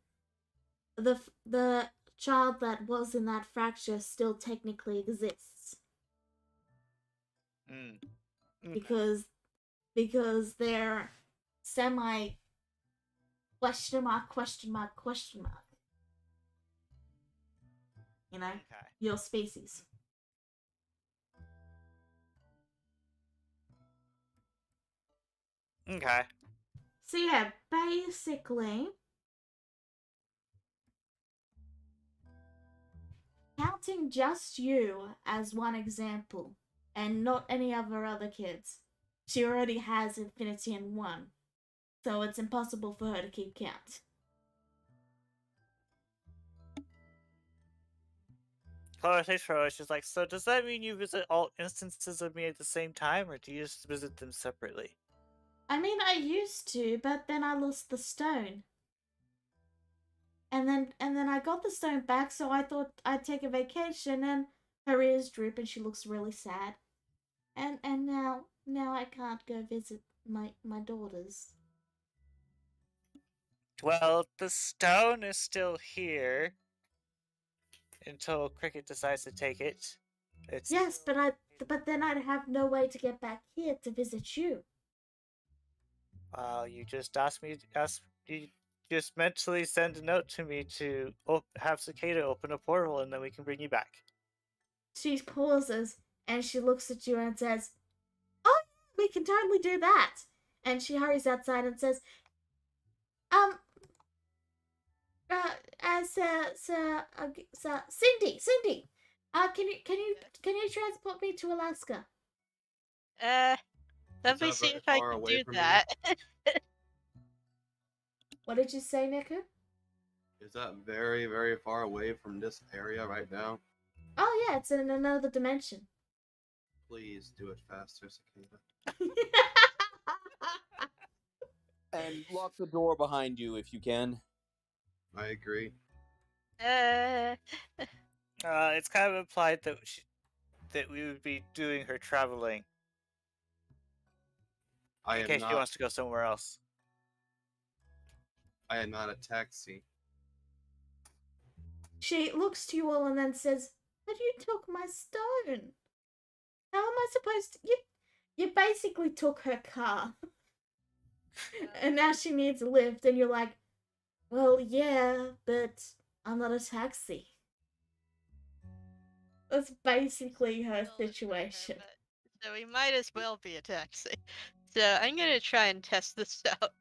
the child that was in that fracture still technically exists. Mm. Because they're semi question mark. You know, Okay. your species. Okay. So yeah, basically, counting just you as one example, and not any other kids, she already has infinity in one, so it's impossible for her to keep count. Clara takes her. She's like, so does that mean you visit all instances of me at the same time, or do you just visit them separately? I mean, I used to, but then I lost the stone. And then I got the stone back, so I thought I'd take a vacation, and her ears droop and she looks really sad. And now I can't go visit my daughters. Well, the stone is still here until Cricket decides to take it. It's Yes, but then I'd have no way to get back here to visit you. you just you just mentally send a note to me to have Cicada open a portal, and then we can bring you back. She pauses and she looks at you and says, "Oh, we can totally do that." And she hurries outside and says, "Um, Cindy, can you transport me to Alaska?" Let Is me that see very if I far can away do from you? that. What did you say, Niku? Is that very, very far away from this area right now? Oh yeah, it's in another dimension. Please do it faster, Cicada. And lock the door behind you if you can. I agree. Uh, It's kind of implied that we would be doing her traveling I in am case she not. wants to go somewhere else. I am not a taxi. She looks to you all and then says, "But you took my stone. How am I supposed to? You basically took her car, and now she needs a lift." And you're like, Well, yeah, but I'm not a taxi. That's basically her Well, it's her, situation. So we might as well be a taxi. So I'm gonna try and test this out.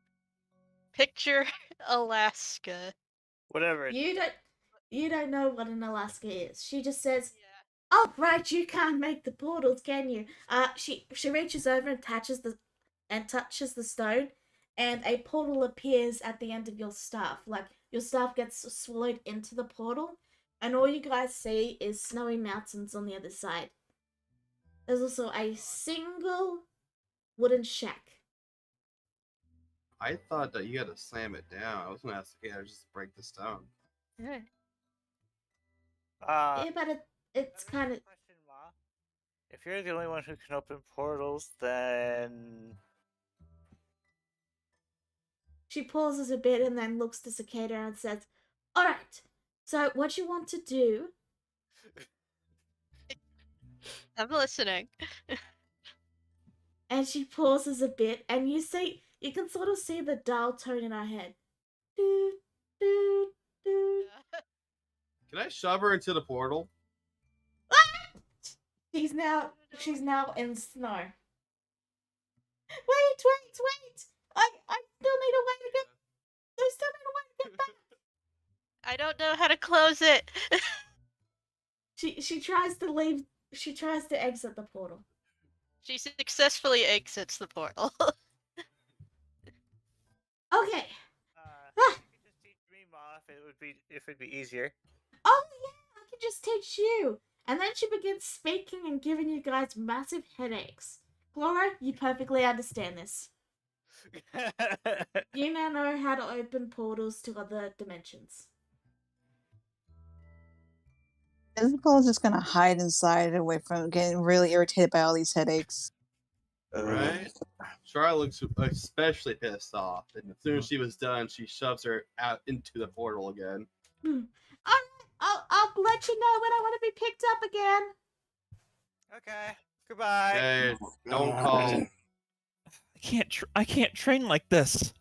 Picture Alaska. Whatever. You don't know what an Alaska is. She just says, Yeah. "Oh, right, you can't make the portals, can you?" She reaches over and touches the stone, and a portal appears at the end of your staff. Like your staff gets swallowed into the portal, and all you guys see is snowy mountains on the other side. There's also a single wooden shack. I thought that you had to slam it down. I was gonna ask, yeah, just break the stone. Yeah. Yeah, but it's kind of. Question, Ma. If you're the only one who can open portals, then She pauses a bit and then looks to Cicada and says, "All right. So what you want to do?" I'm listening. And she pauses a bit, and you can sort of see the dial tone in her head. Doot, doot, doot. Can I shove her into the portal? She's now in snow. Wait! I still need a way to get. I still need a way to get back. I don't know how to close it. She tries to leave. She tries to exit the portal. She successfully exits the portal. Okay. you could just teach me, Ma, if it'd be easier. Oh yeah, I can just teach you. And then she begins speaking and giving you guys massive headaches. Flora, you perfectly understand this. You now know how to open portals to other dimensions. Isabel's just gonna hide inside away from getting really irritated by all these headaches. Right? Charlotte looks especially pissed off, and as soon as she was done, she shoves her out into the portal again. I'll let you know when I want to be picked up again. Okay. Goodbye. Okay, don't call. I can't train like this.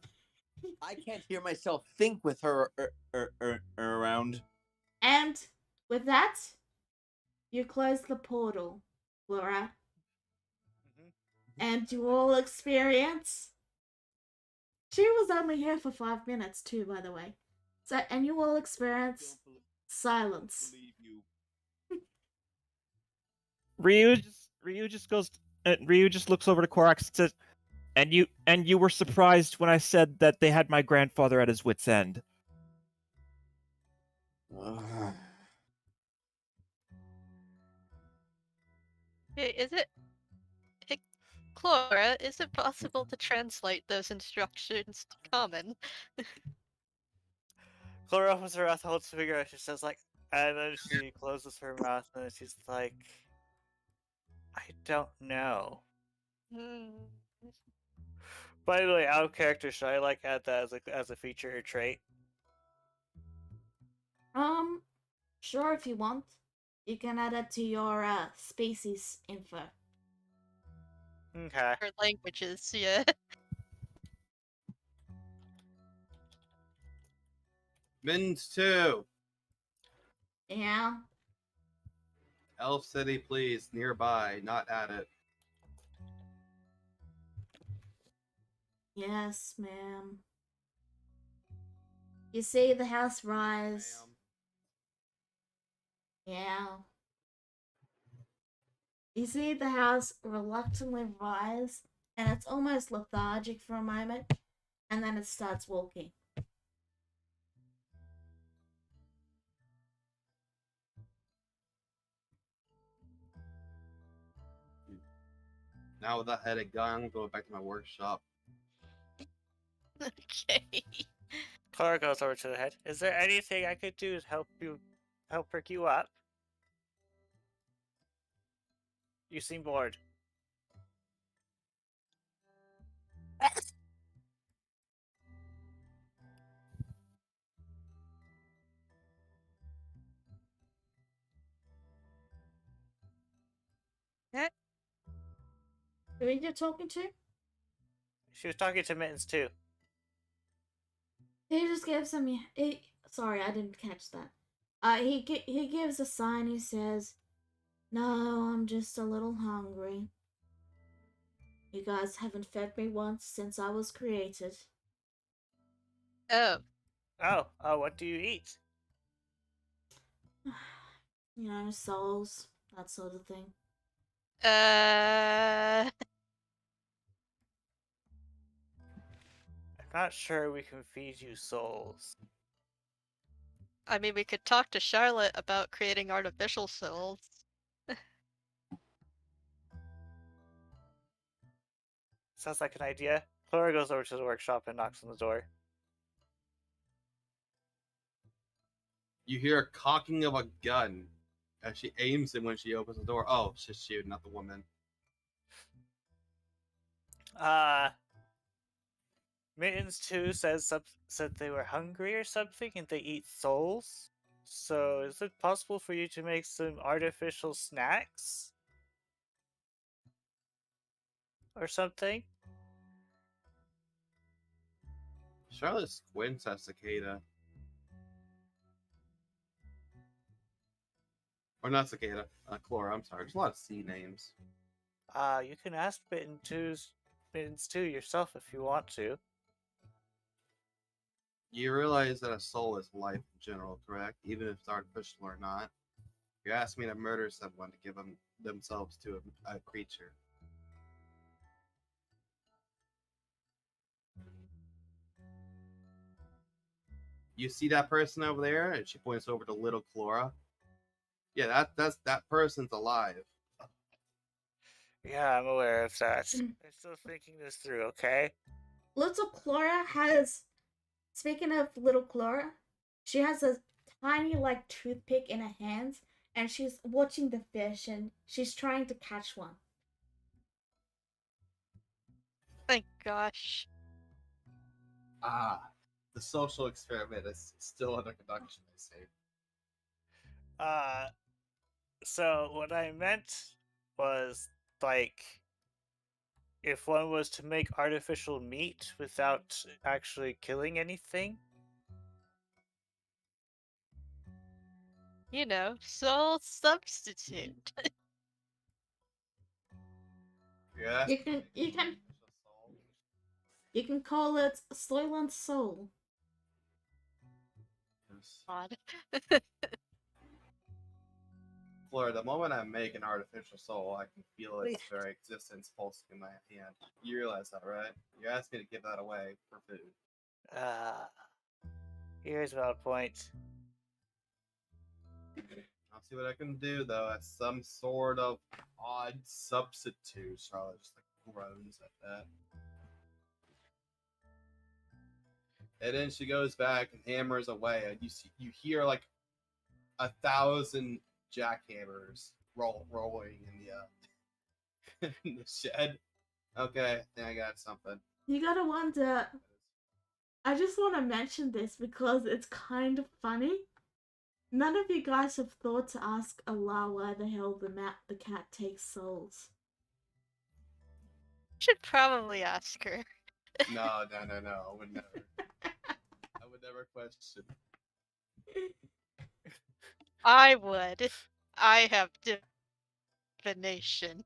I can't hear myself think with her around. And with that, you close the portal, Flora. And you all experience. She was only here for 5 minutes too, by the way. So, and you all experience silence. Ryu just looks over to Korax and says, and you were surprised when I said that they had my grandfather at his wit's end. Hey, Clara, is it possible to translate those instructions to common? Clara opens her mouth, holds the finger, and she says like, and then she closes her mouth, and then she's like, I don't know. By the way, out of character, should I like add that as a feature or trait? Sure, if you want. You can add it to your species info. Okay. Or languages, yeah. Mins 2. Yeah. Elf City, please. Nearby, not at it. Yes, ma'am. You see the house rise. Yeah. You see the house reluctantly rise, and it's almost lethargic for a moment, and then it starts walking. Now with that headache gone, I'm going back to my workshop. Okay. Clara goes over to the head. Is there anything I could do to help perk you up? You seem bored. Who are you talking to? She was talking to Mittens too. He just gives him. Sorry, I didn't catch that. He gives a sign. He says, "No, I'm just a little hungry. You guys haven't fed me once since I was created." Oh, Oh, what do you eat? You know, souls, that sort of thing. I'm not sure we can feed you souls. I mean, we could talk to Charlotte about creating artificial souls. Sounds like an idea. Clara goes over to the workshop and knocks on the door. You hear a cocking of a gun as she aims it when she opens the door. Oh, it's just you, not the woman. Mittens 2 said they were hungry or something and they eat souls. So is it possible for you to make some artificial snacks? Or something? Charlotte squints at Cicada. Or not Cicada, Chlora, I'm sorry. There's a lot of C names. You can ask Mittens 2 yourself if you want to. You realize that a soul is life in general, correct? Even if it's artificial or not. You're asking me to murder someone to give themselves to a creature. You see that person over there? And she points over to little Chlora. Yeah, that person's alive. Yeah, I'm aware of that. I'm still thinking this through, okay? Little Clara has. Speaking of little Clara, she has a tiny, like, toothpick in her hands, and she's watching the fish, and she's trying to catch one. Thank gosh. Ah, the social experiment is still under conduction, I see. So what I meant was, like, if one was to make artificial meat without actually killing anything. You know, soul substitute. Yeah, You can call it Soylent Soul. Odd. Flora, the moment I make an artificial soul, I can feel its very existence pulsing in my hand. You realize that, right? You asked me to give that away for food. Here's my point. I'll see what I can do, though, as some sort of odd substitute. Charlotte just like groans at that. And then she goes back and hammers away, and you hear like 1,000 jackhammers rolling in the shed. Okay, I think I got something. You gotta wonder. I just want to mention this because it's kind of funny. None of you guys have thought to ask Allah why the hell the cat takes souls. Should probably ask her. No. I would never. I would never question. I would. I have divination.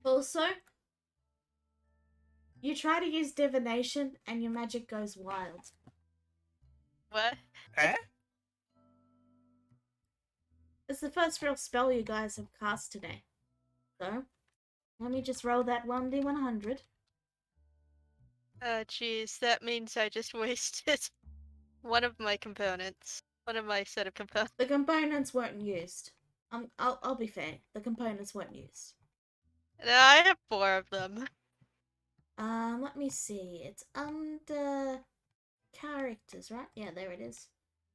Also, you try to use divination and your magic goes wild. What? Eh? It's the first real spell you guys have cast today. So, let me just roll that 1d100. Geez, that means I just wasted one of my components. One of my set of components. The components weren't used. I'll be fair. The components weren't used. No, I have 4 of them. Let me see. It's under characters, right? Yeah, there it is.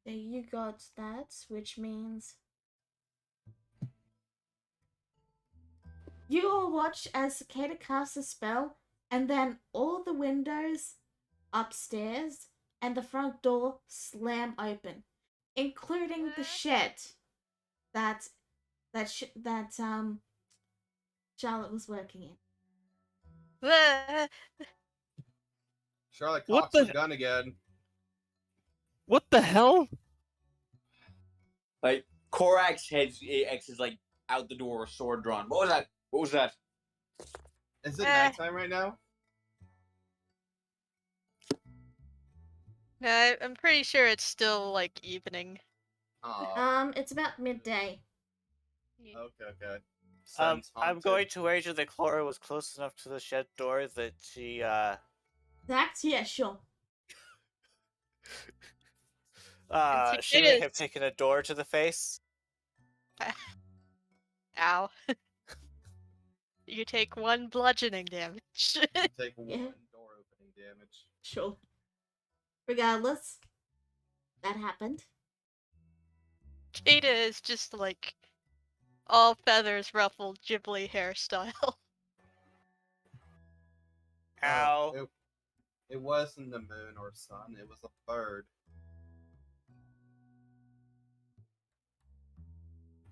So you got that, which means you all watch as Cicada casts a spell, and then all the windows upstairs and the front door slam open, including the shed that Charlotte was working in. Charlotte What cocks her the- gun again. What the hell? Like Korak's X is like out the door, sword drawn. What was that? What was that? Is it Eh. nighttime right now? No, I'm pretty sure it's still like evening. Oh, It's about midday. okay. Sun's I'm haunted. going to wager that Clara was close enough to the shed door that she Zach? Yeah, sure. she may have Cicadas. taken a door to the face. Ow. You take 1 bludgeoning damage. Take one Yeah. door opening damage. Sure. Regardless, that happened. Cicada is just like all feathers ruffled Ghibli hairstyle. Ow. It wasn't the moon or sun. It was a bird.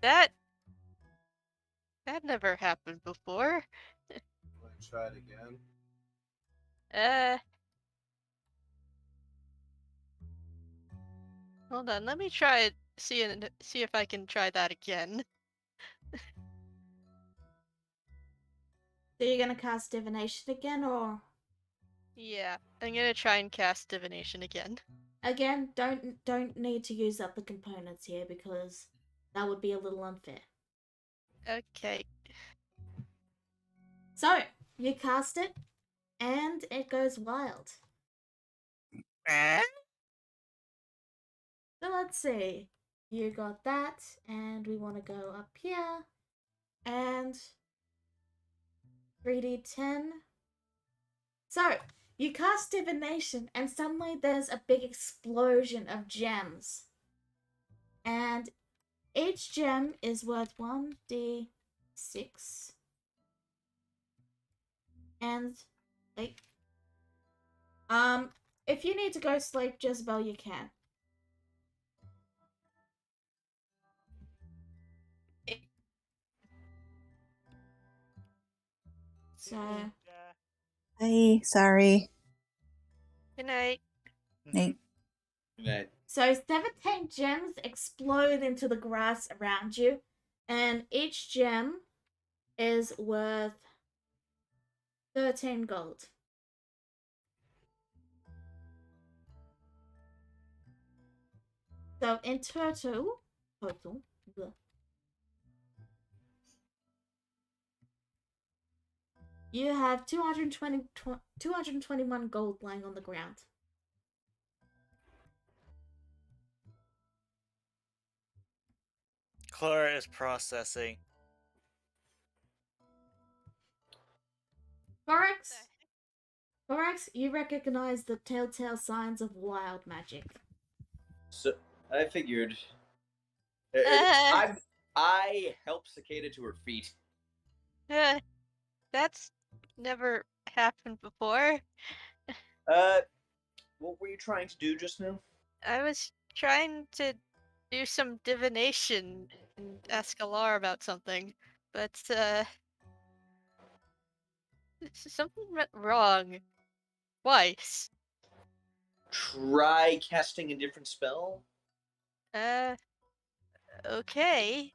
That never happened before. Want to try it again? Hold on, let me try it. See if I can try that again. So you're gonna cast divination again, or Yeah, I'm gonna try and cast divination again. again? Don't need to use up the components here because that would be a little unfair. Okay. So you cast it, and it goes wild. So let's see. You got that, and we want to go up here, and 3d10. So you cast divination, and suddenly there's a big explosion of gems, and each gem is worth 1d6, and like, if you need to go sleep, Jezebel, you can. So, Hey, sorry. Good night. Nate. That so 17 gems explode into the grass around you, and each gem is worth 13 gold. So in total, bleh, you have 221 gold lying on the ground. Clara is processing. Corax, you recognize the telltale signs of wild magic. so I figured. Uh. I helped Cicada to her feet. That's never happened before. What were you trying to do just now? I was trying to do some divination and ask Alar about something, but something went wrong. Twice. Try casting a different spell. Okay.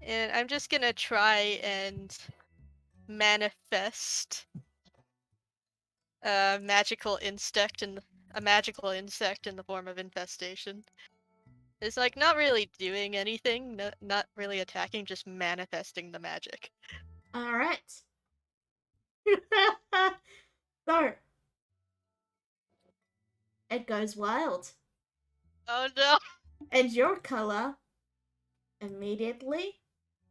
And I'm just gonna try and manifest a magical insect in the form of infestation. It's like not really doing anything, not really attacking, just manifesting the magic. All right. So it goes wild, Oh no! and your color immediately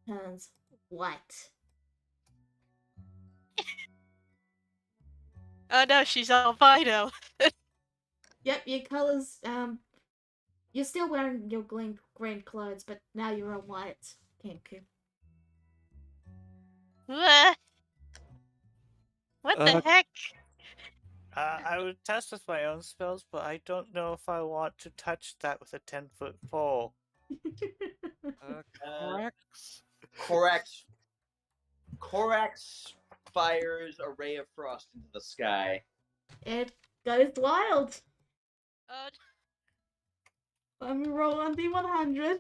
turns white. Oh no, she's albino. Yep, your colors. You're still wearing your green clothes, but now you're a white Kenku. What the heck? I would test with my own spells, but I don't know if I want to touch that with a 10-foot pole. Correct. Korax fires a ray of frost into the sky. It goes wild. Uh, Let me roll on D100.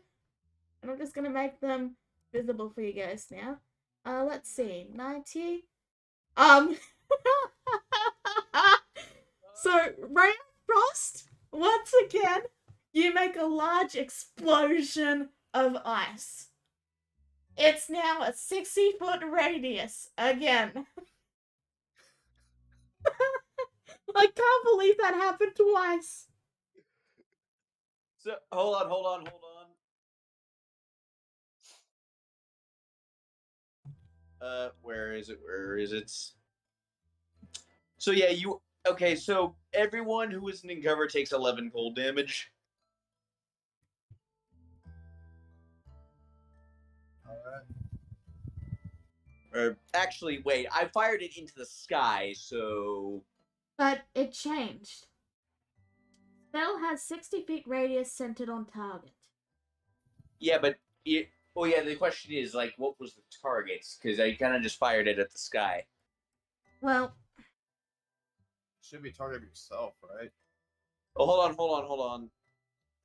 And I'm just gonna make them visible for you guys now. Let's see. 90. So, Ray Frost, once again, you make a large explosion of ice. It's now a 60-foot radius again. I can't believe that happened twice. So hold on. Where is it? So yeah, okay, so everyone who isn't in cover takes 11 cold damage. Alright. Or actually, wait, I fired it into the sky, so But it changed. Spell has 60 feet radius centered on target. yeah, but the question is like, what was the targets? Because I kind of just fired it at the sky. Well, Should be targeting yourself, right? Oh, hold on.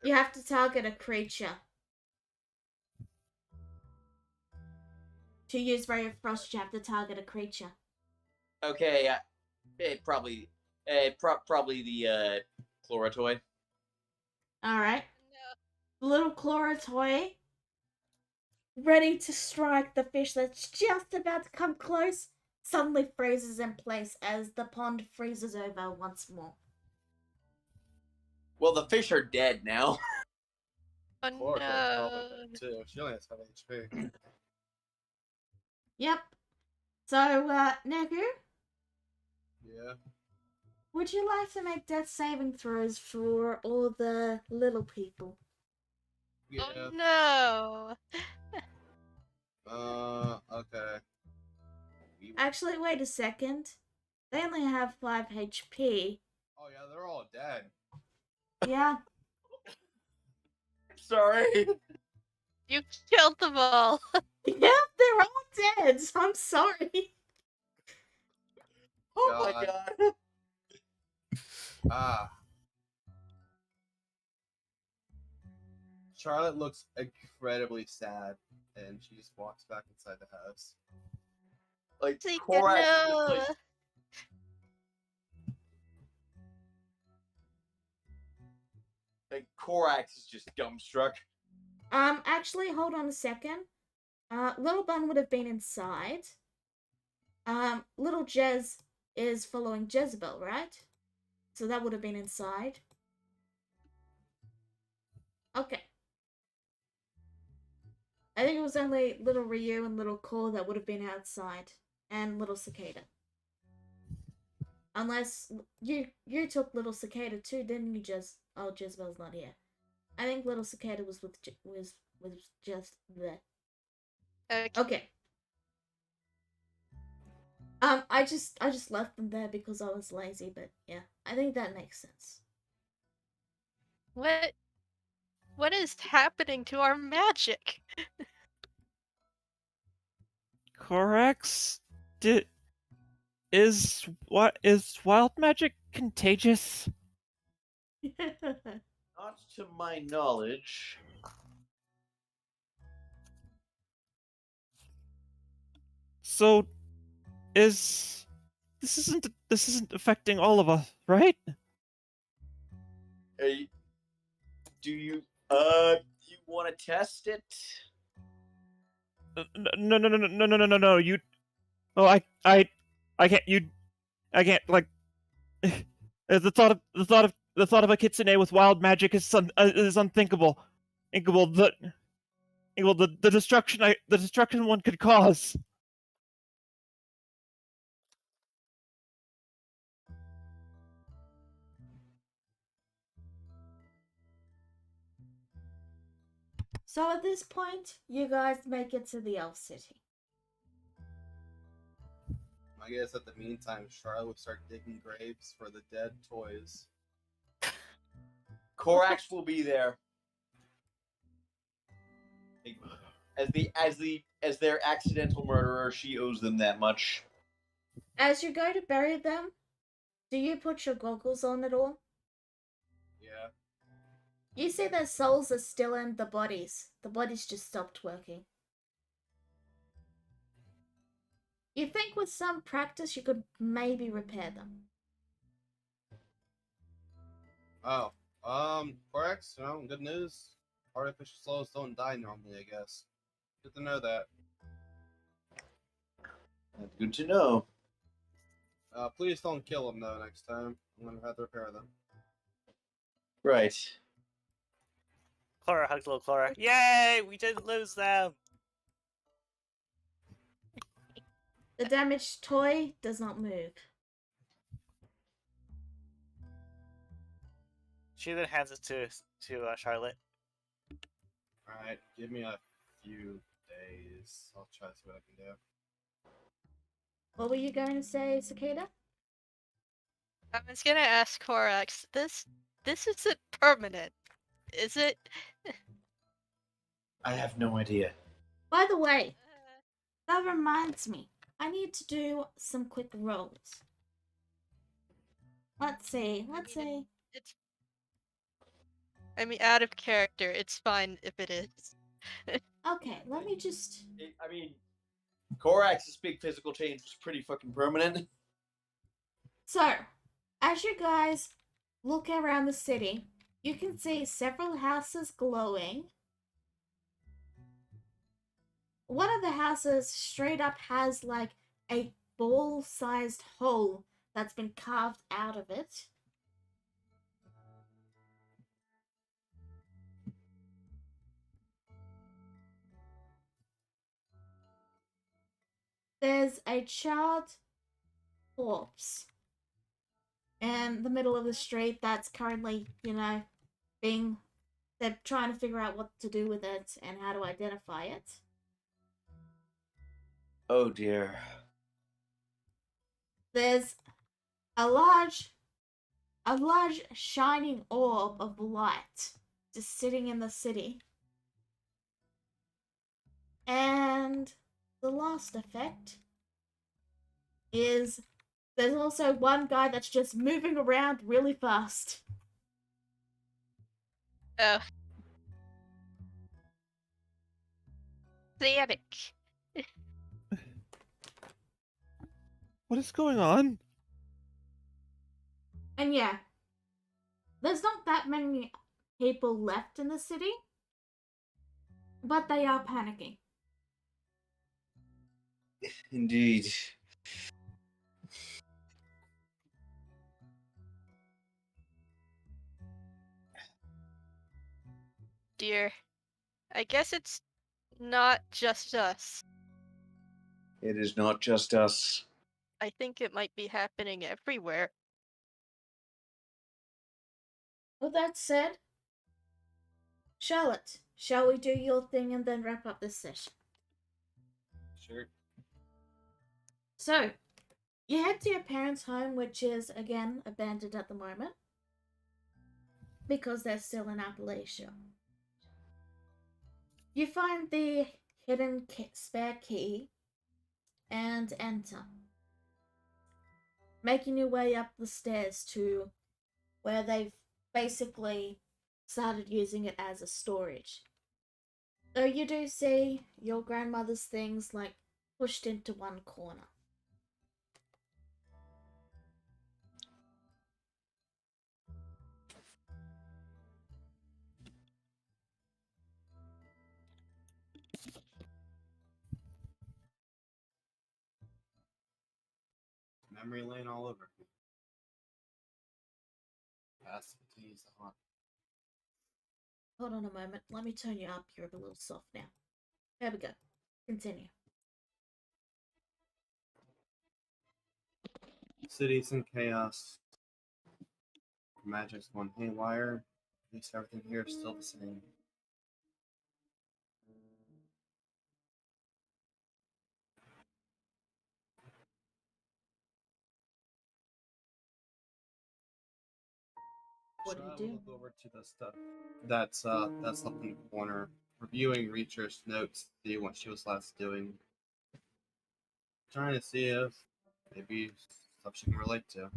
you have to target a creature. To use Ray of Frost, you have to target a creature. Okay, probably the Chloratoy. Alright. no. Little Chloratoy, ready to strike the fish that's just about to come close, suddenly freezes in place as the pond freezes over once more. Well, the fish are dead now. Oh Chloroquine's probably no. dead too. She only has 7 HP. Yep. So, Neku, Yeah. would you like to make death saving throws for all the little people? Yeah. Oh no. Okay. Actually, wait a second. They only have 5 HP. Oh yeah, they're all dead. Yeah. Sorry. You killed them all. Yep, they're all dead. I'm sorry. Oh my god. Ah. Charlotte looks incredibly sad, and she just walks back inside the house. Like Zika, Korak, no. like Korax is just dumbstruck. Actually, hold on a second. Little Bun would have been inside. Little Jez is following Jezebel, right? So that would have been inside. Okay. I think it was only Little Ryu and Little Core that would have been outside. And Little Cicada. Unless you took Little Cicada too, didn't you, Oh, Jezebel's not here. I think Little Cicada was with just there. Okay. Okay. I just left them there because I was lazy, but yeah, I think that makes sense. What is happening to our magic? Corax? Is wild magic contagious? Not to my knowledge. So, this isn't affecting all of us, right? Do you want to test it? No. You. Oh, I can't. I can't like. The thought of a kitsune with wild magic is unthinkable. Thinkable. The destruction one could cause. So at this point, you guys make it to the Elf City. I guess at the meantime, Charlotte would start digging graves for the dead toys. Korax will be there. As their accidental murderer, she owes them that much. As you go to bury them, Do you put your goggles on at all? Yeah. You see their souls are still in the bodies. The bodies just stopped working. You think with some practice you could maybe repair them. Oh. Corex, good news. Artificial souls don't die normally, I guess. Good to know that. That's good to know. Please don't kill them though next time. I'm gonna have to repair them. Right. Clara hugs little Clara. Yay! We didn't lose them! The damaged toy does not move. She then hands it to Charlotte. Alright, give me a few days. I'll try to see what I can do. What were you going to say, Cicada? I was gonna ask Korax, this isn't permanent, is it? I have no idea. By the way, that reminds me. I need to do some quick rolls. Let's see. It's. I mean, out of character. It's fine if it is. Okay, let me just. I mean, Korax's big physical change was pretty fucking permanent. So, as you guys look around the city, you can see several houses glowing. One of the houses straight up has like a ball-sized hole that's been carved out of it. There's a charred corpse in the middle of the street that's currently, they're trying to figure out what to do with it and how to identify it. Oh dear. There's a large shining orb of light just sitting in the city. And the last effect is there's also one guy that's just moving around really fast. Oh. Sonic. What is going on? And yeah, there's not that many people left in the city, but they are panicking. Indeed. Dear. I guess it's not just us. It is not just us. I think it might be happening everywhere. With that said, Charlotte, shall we do your thing and then wrap up this session? Sure. So, you head to your parents' home, which is, again, abandoned at the moment. Because they're still in Appalachia. You find the hidden spare key and enter. Making your way up the stairs to where they've basically started using it as a storage. Though you do see your grandmother's things like pushed into one corner. Memory lane all over. Past continues to haunt. Hold on a moment. Let me turn you up. You're a little soft now. There we go. Continue. City's in chaos. Magic's gone haywire. At least everything here is still the same. What do you do? Look over to the stuff that's up in the corner, reviewing Reacher's notes, see what she was last doing. Trying to see if maybe stuff she can relate to.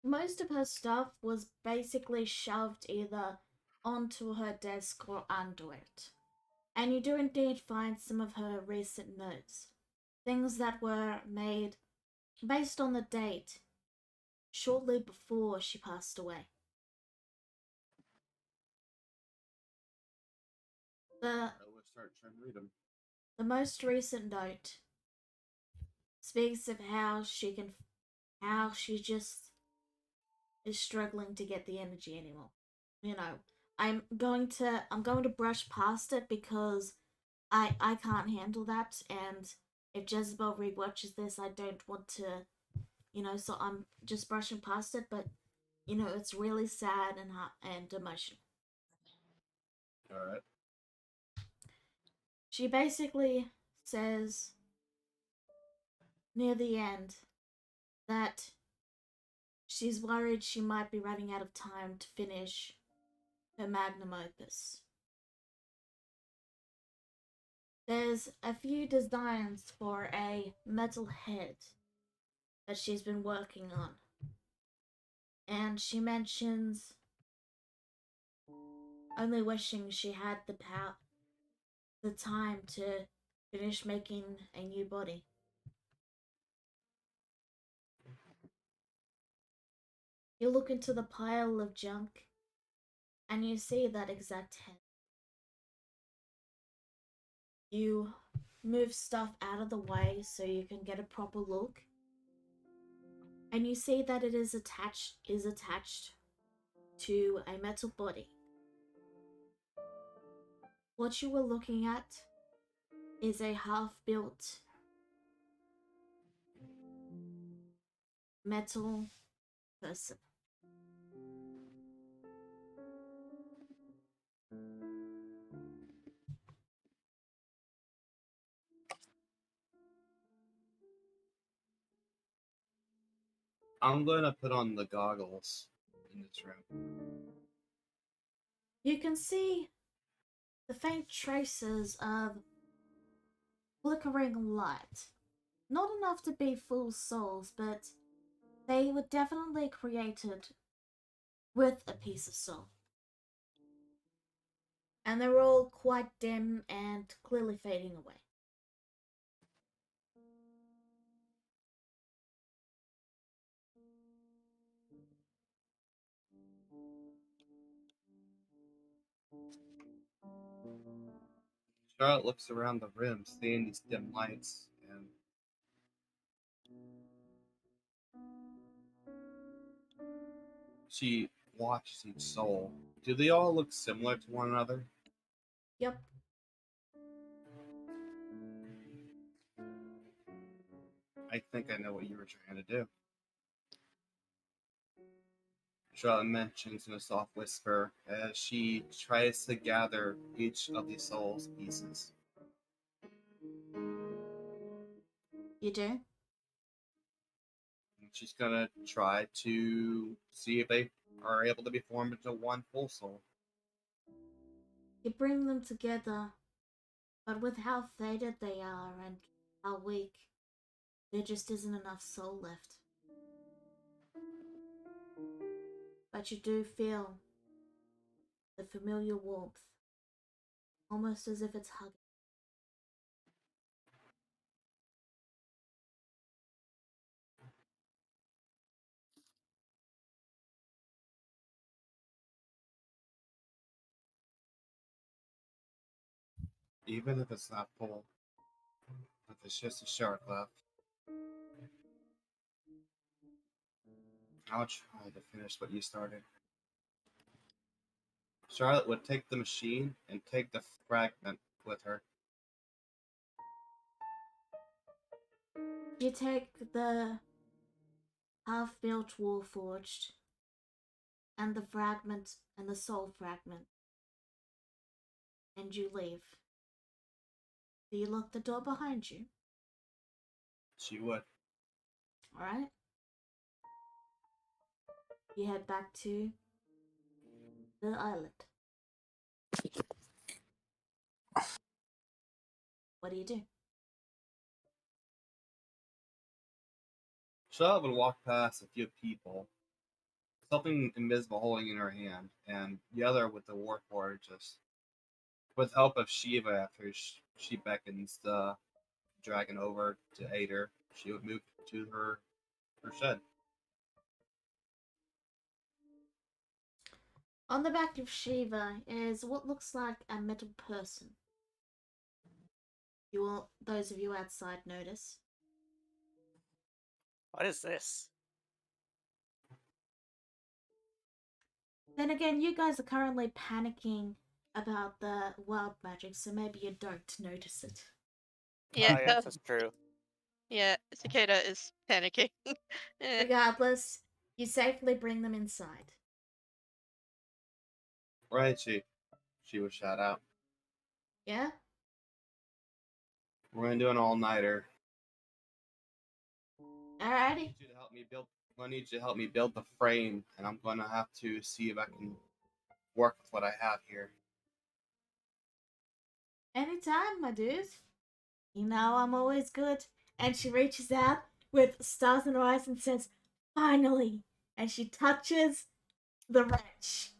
most of her stuff was basically shoved either onto her desk or under it. And you do indeed find some of her recent notes, things that were made based on the date shortly before she passed away. I would start trying to read them. The most recent note speaks of how she just is struggling to get the energy anymore. You know, I'm going to brush past it because I can't handle that, and if Jezebel rewatches this, I don't want to, so I'm just brushing past it, but it's really sad and emotional. All right. She basically says near the end that she's worried she might be running out of time to finish her magnum opus. There's a few designs for a metal head that she's been working on. And she mentions only wishing she had the time to finish making a new body. You look into the pile of junk and you see that exact head. You move stuff out of the way so you can get a proper look. And you see that it is attached to a metal body. What you were looking at is a half-built metal person. I'm going to put on the goggles in this room. You can see the faint traces of flickering light. Not enough to be full souls, but they were definitely created with a piece of soul. And they're all quite dim and clearly fading away. Charlotte looks around the room, seeing these dim lights, and she watches each soul. Do they all look similar to one another? Yep. I think I know what you were trying to do. Charlotte mentions in a soft whisper as she tries to gather each of the soul's pieces. You do? She's gonna try to see if they are able to be formed into one full soul. You bring them together, but with how faded they are and how weak, there just isn't enough soul left. But you do feel the familiar warmth, almost as if it's hugging. Even if it's not full, if it's just a shard left, I'll try to finish what you started. Charlotte would take the machine and take the fragment with her. You take the half-built warforged and the fragment and the soul fragment, and you leave. Do you lock the door behind you? She would. Alright. You head back to the island. What do you do? Charlotte would walk past a few people something invisible holding in her hand, and the other with the warforged just with help of Shiva after she beckons the dragon over to aid her, she would move to her shed. On the back of Shiva is what looks like a metal person. You will, those of you outside, notice. What is this? Then again, you guys are currently panicking about the wild magic, so maybe you don't notice it. Yeah, Oh, yes, that's true. yeah, Cicada is panicking. Regardless, you safely bring them inside. Right, she would shout out. Yeah? We're gonna do an all-nighter. Alrighty. I need you to help me build the frame, and I'm gonna have to see if I can work with what I have here. Anytime, my dude. You know I'm always good. And she reaches out with stars in her eyes and says, "Finally!" And she touches the wrench.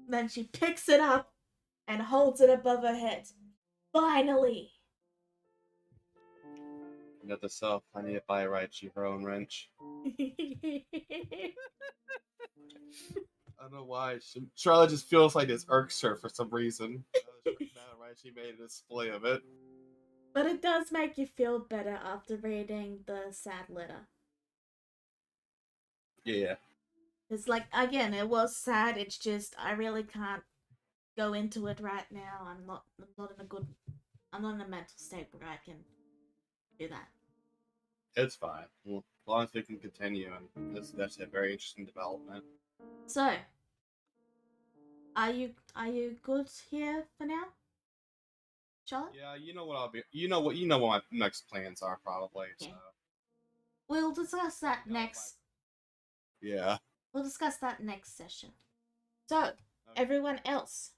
Then she picks it up and holds it above her head. Finally! Note to self, I need to buy Raichi her own wrench. I don't know why. Charlotte just feels like this irks her for some reason. Now Raichi made a display of it. But it does make you feel better after reading the sad letter. Yeah. It's like, again, it was sad. It's just I really can't go into it right now. I'm not in a mental state where I can do that. It's fine. Well, as long as we can continue, and that's a very interesting development. So, are you good here for now, Charlotte? Yeah, you know what I'll be. You know what my next plans are probably. So. Yeah. We'll discuss that next. Yeah. We'll discuss that next session. So, everyone else,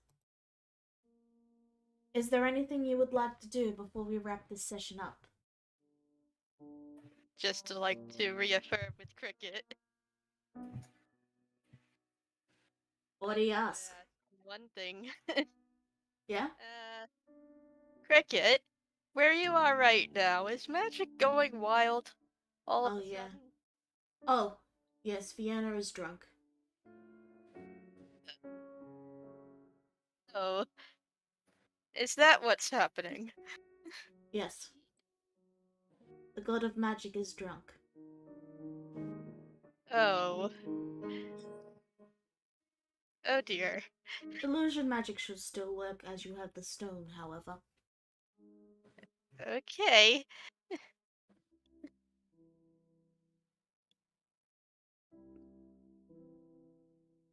is there anything you would like to do before we wrap this session up? Just to reaffirm with Cricket. What do you ask? One thing. Yeah? Cricket, where you are right now, is magic going wild? All of Oh, a yeah. sudden? Oh, yes, Fiona is drunk. Oh. Is that what's happening? Yes. The god of magic is drunk. Oh. Oh dear. Illusion magic should still work as you have the stone, however. Okay.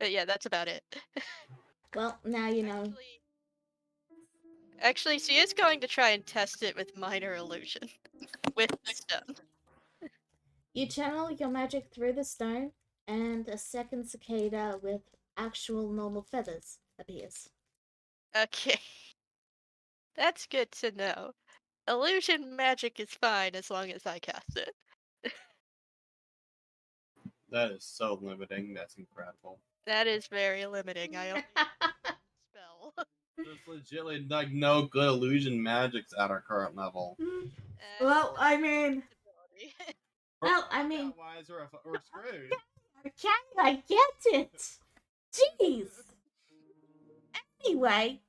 But yeah, that's about it. Well, now you know. Actually, she is going to try and test it with minor illusion. With the stone. You channel your magic through the stone, and a second cicada with actual normal feathers appears. Okay. That's good to know. Illusion magic is fine as long as I cast it. That is so limiting. That's incredible. That is very limiting. I only spell. There's legitimately like no good illusion magics at our current level. Well, I mean... Well, I mean... Otherwise, we're screwed. Okay, I get it! Jeez! Anyway,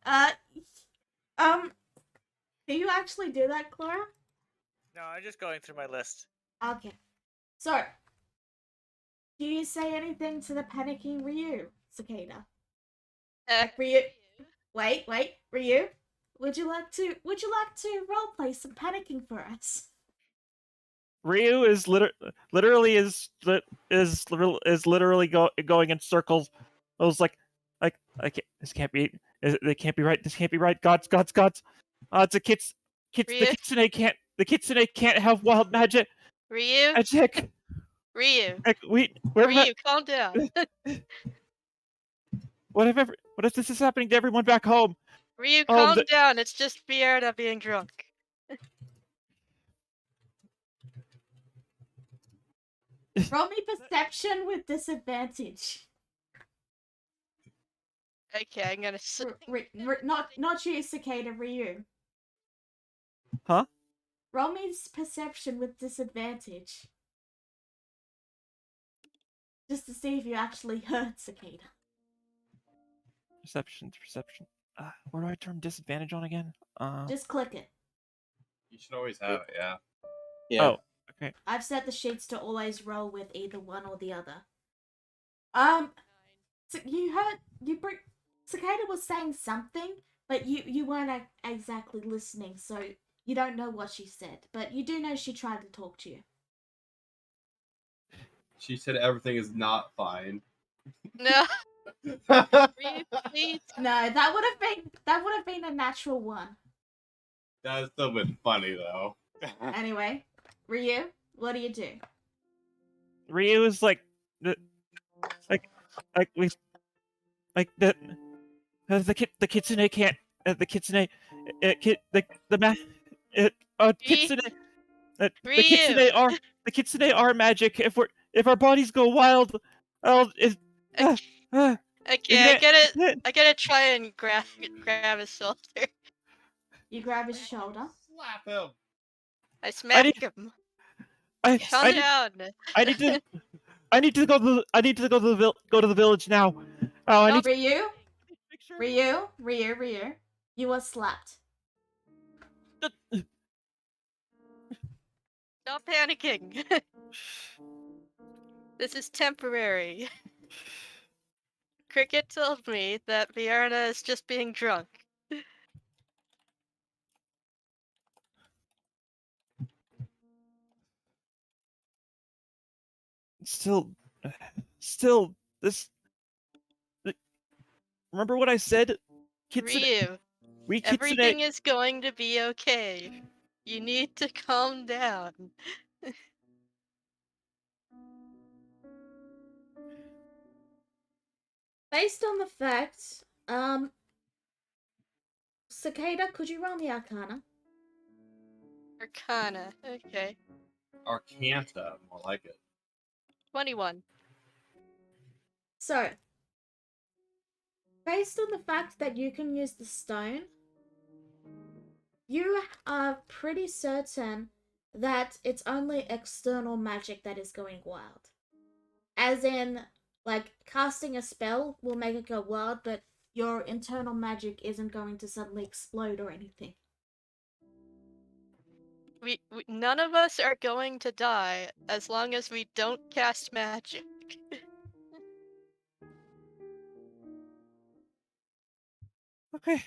do you actually do that, Clara? No, I'm just going through my list. Okay. So, do you say anything to the panicking Ryu, Cicada? Ryu. Wait, Ryu. Would you like to roleplay some panicking for us? Ryu is literally going in circles. I was like, I can't. This can't be. It can't be right. This can't be right. Gods. It's a kids. Ryu? The kitsune can't have wild magic. Ryu? Magic. Ryu, calm down. What if this is happening to everyone back home? Ryu, calm down. It's just Fiona being drunk. Roll me perception with disadvantage. Okay, I'm gonna. Not you, Cicada, Ryu. Huh? Roll me perception with disadvantage. Just to see if you actually heard Cicada. Perception. Where do I turn disadvantage on again? Just click it. You should always have it, yeah. Yeah. Oh, okay. I've set the sheets to always roll with either one or the other. So you heard Cicada was saying something, but you weren't exactly listening, so you don't know what she said. But you do know she tried to talk to you. She said everything is not fine. No, Ryu, please. No, that would have been a natural one. That's still been funny though. Anyway, Ryu, what do you do? Ryu is like the kitsune can't the kitsune kitsune the Ryu. kitsune are magic. If our bodies go wild, it, Okay, you I gotta try and grab his shoulder. You grab his shoulder. Slap him. I smack need- him. I Calm down. I need to go to the village now. Oh, I need to make sure. Ryu. You were slapped. Stop panicking. This is temporary. Cricket told me that Vierna is just being drunk. Still, this. Remember what I said? Ryu, We everything is going to be okay. You need to calm down. Based on the fact, Cicada, could you roll me Arcana? Arcana, okay. Arcanta, more like it. 21. So, based on the fact that you can use the stone, you are pretty certain that it's only external magic that is going wild. As in, like, casting a spell will make it go wild, but your internal magic isn't going to suddenly explode or anything. We none of us are going to die as long as we don't cast magic. Okay.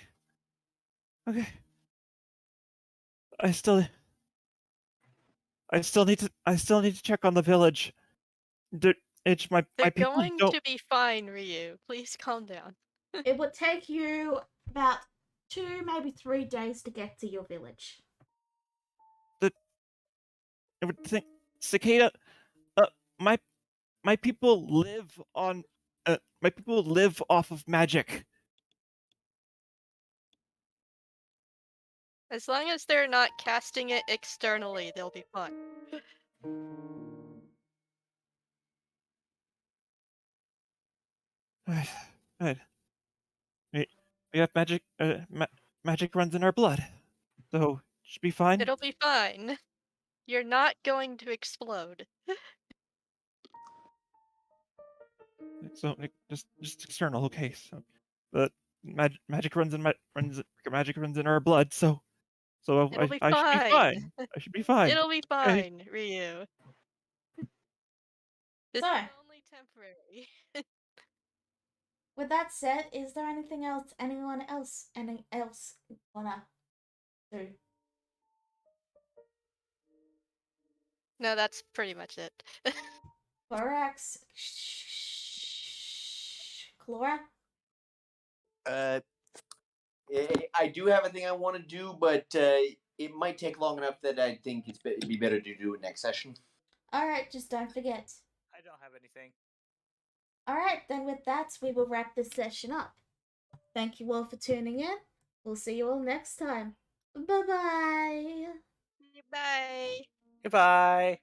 I still need to check on the village. It's my They're people going don't. to be fine, Ryu. Please calm down. It would take you about 2, maybe 3 days to get to your village. I would think Cicada. My people live on. My people live off of magic. As long as they're not casting it externally, they'll be fine. Good. We have magic. Magic runs in our blood, so it should be fine. It'll be fine. You're not going to explode. So just external. Okay, so the magic runs in magic runs in our blood. So It'll be I should be fine. fine. I should be fine. It'll be Okay. fine, Ryu. This So- is only temporary. With that said, is there anything else anyone else wanna do? No, that's pretty much it. Borax, Chlora? I do have a thing I want to do, but it might take long enough that I think it'd be better to do it next session. Alright, just don't forget. I don't have anything. Alright, then with that, we will wrap this session up. Thank you all for tuning in. We'll see you all next time. Bye-bye! Bye. Goodbye.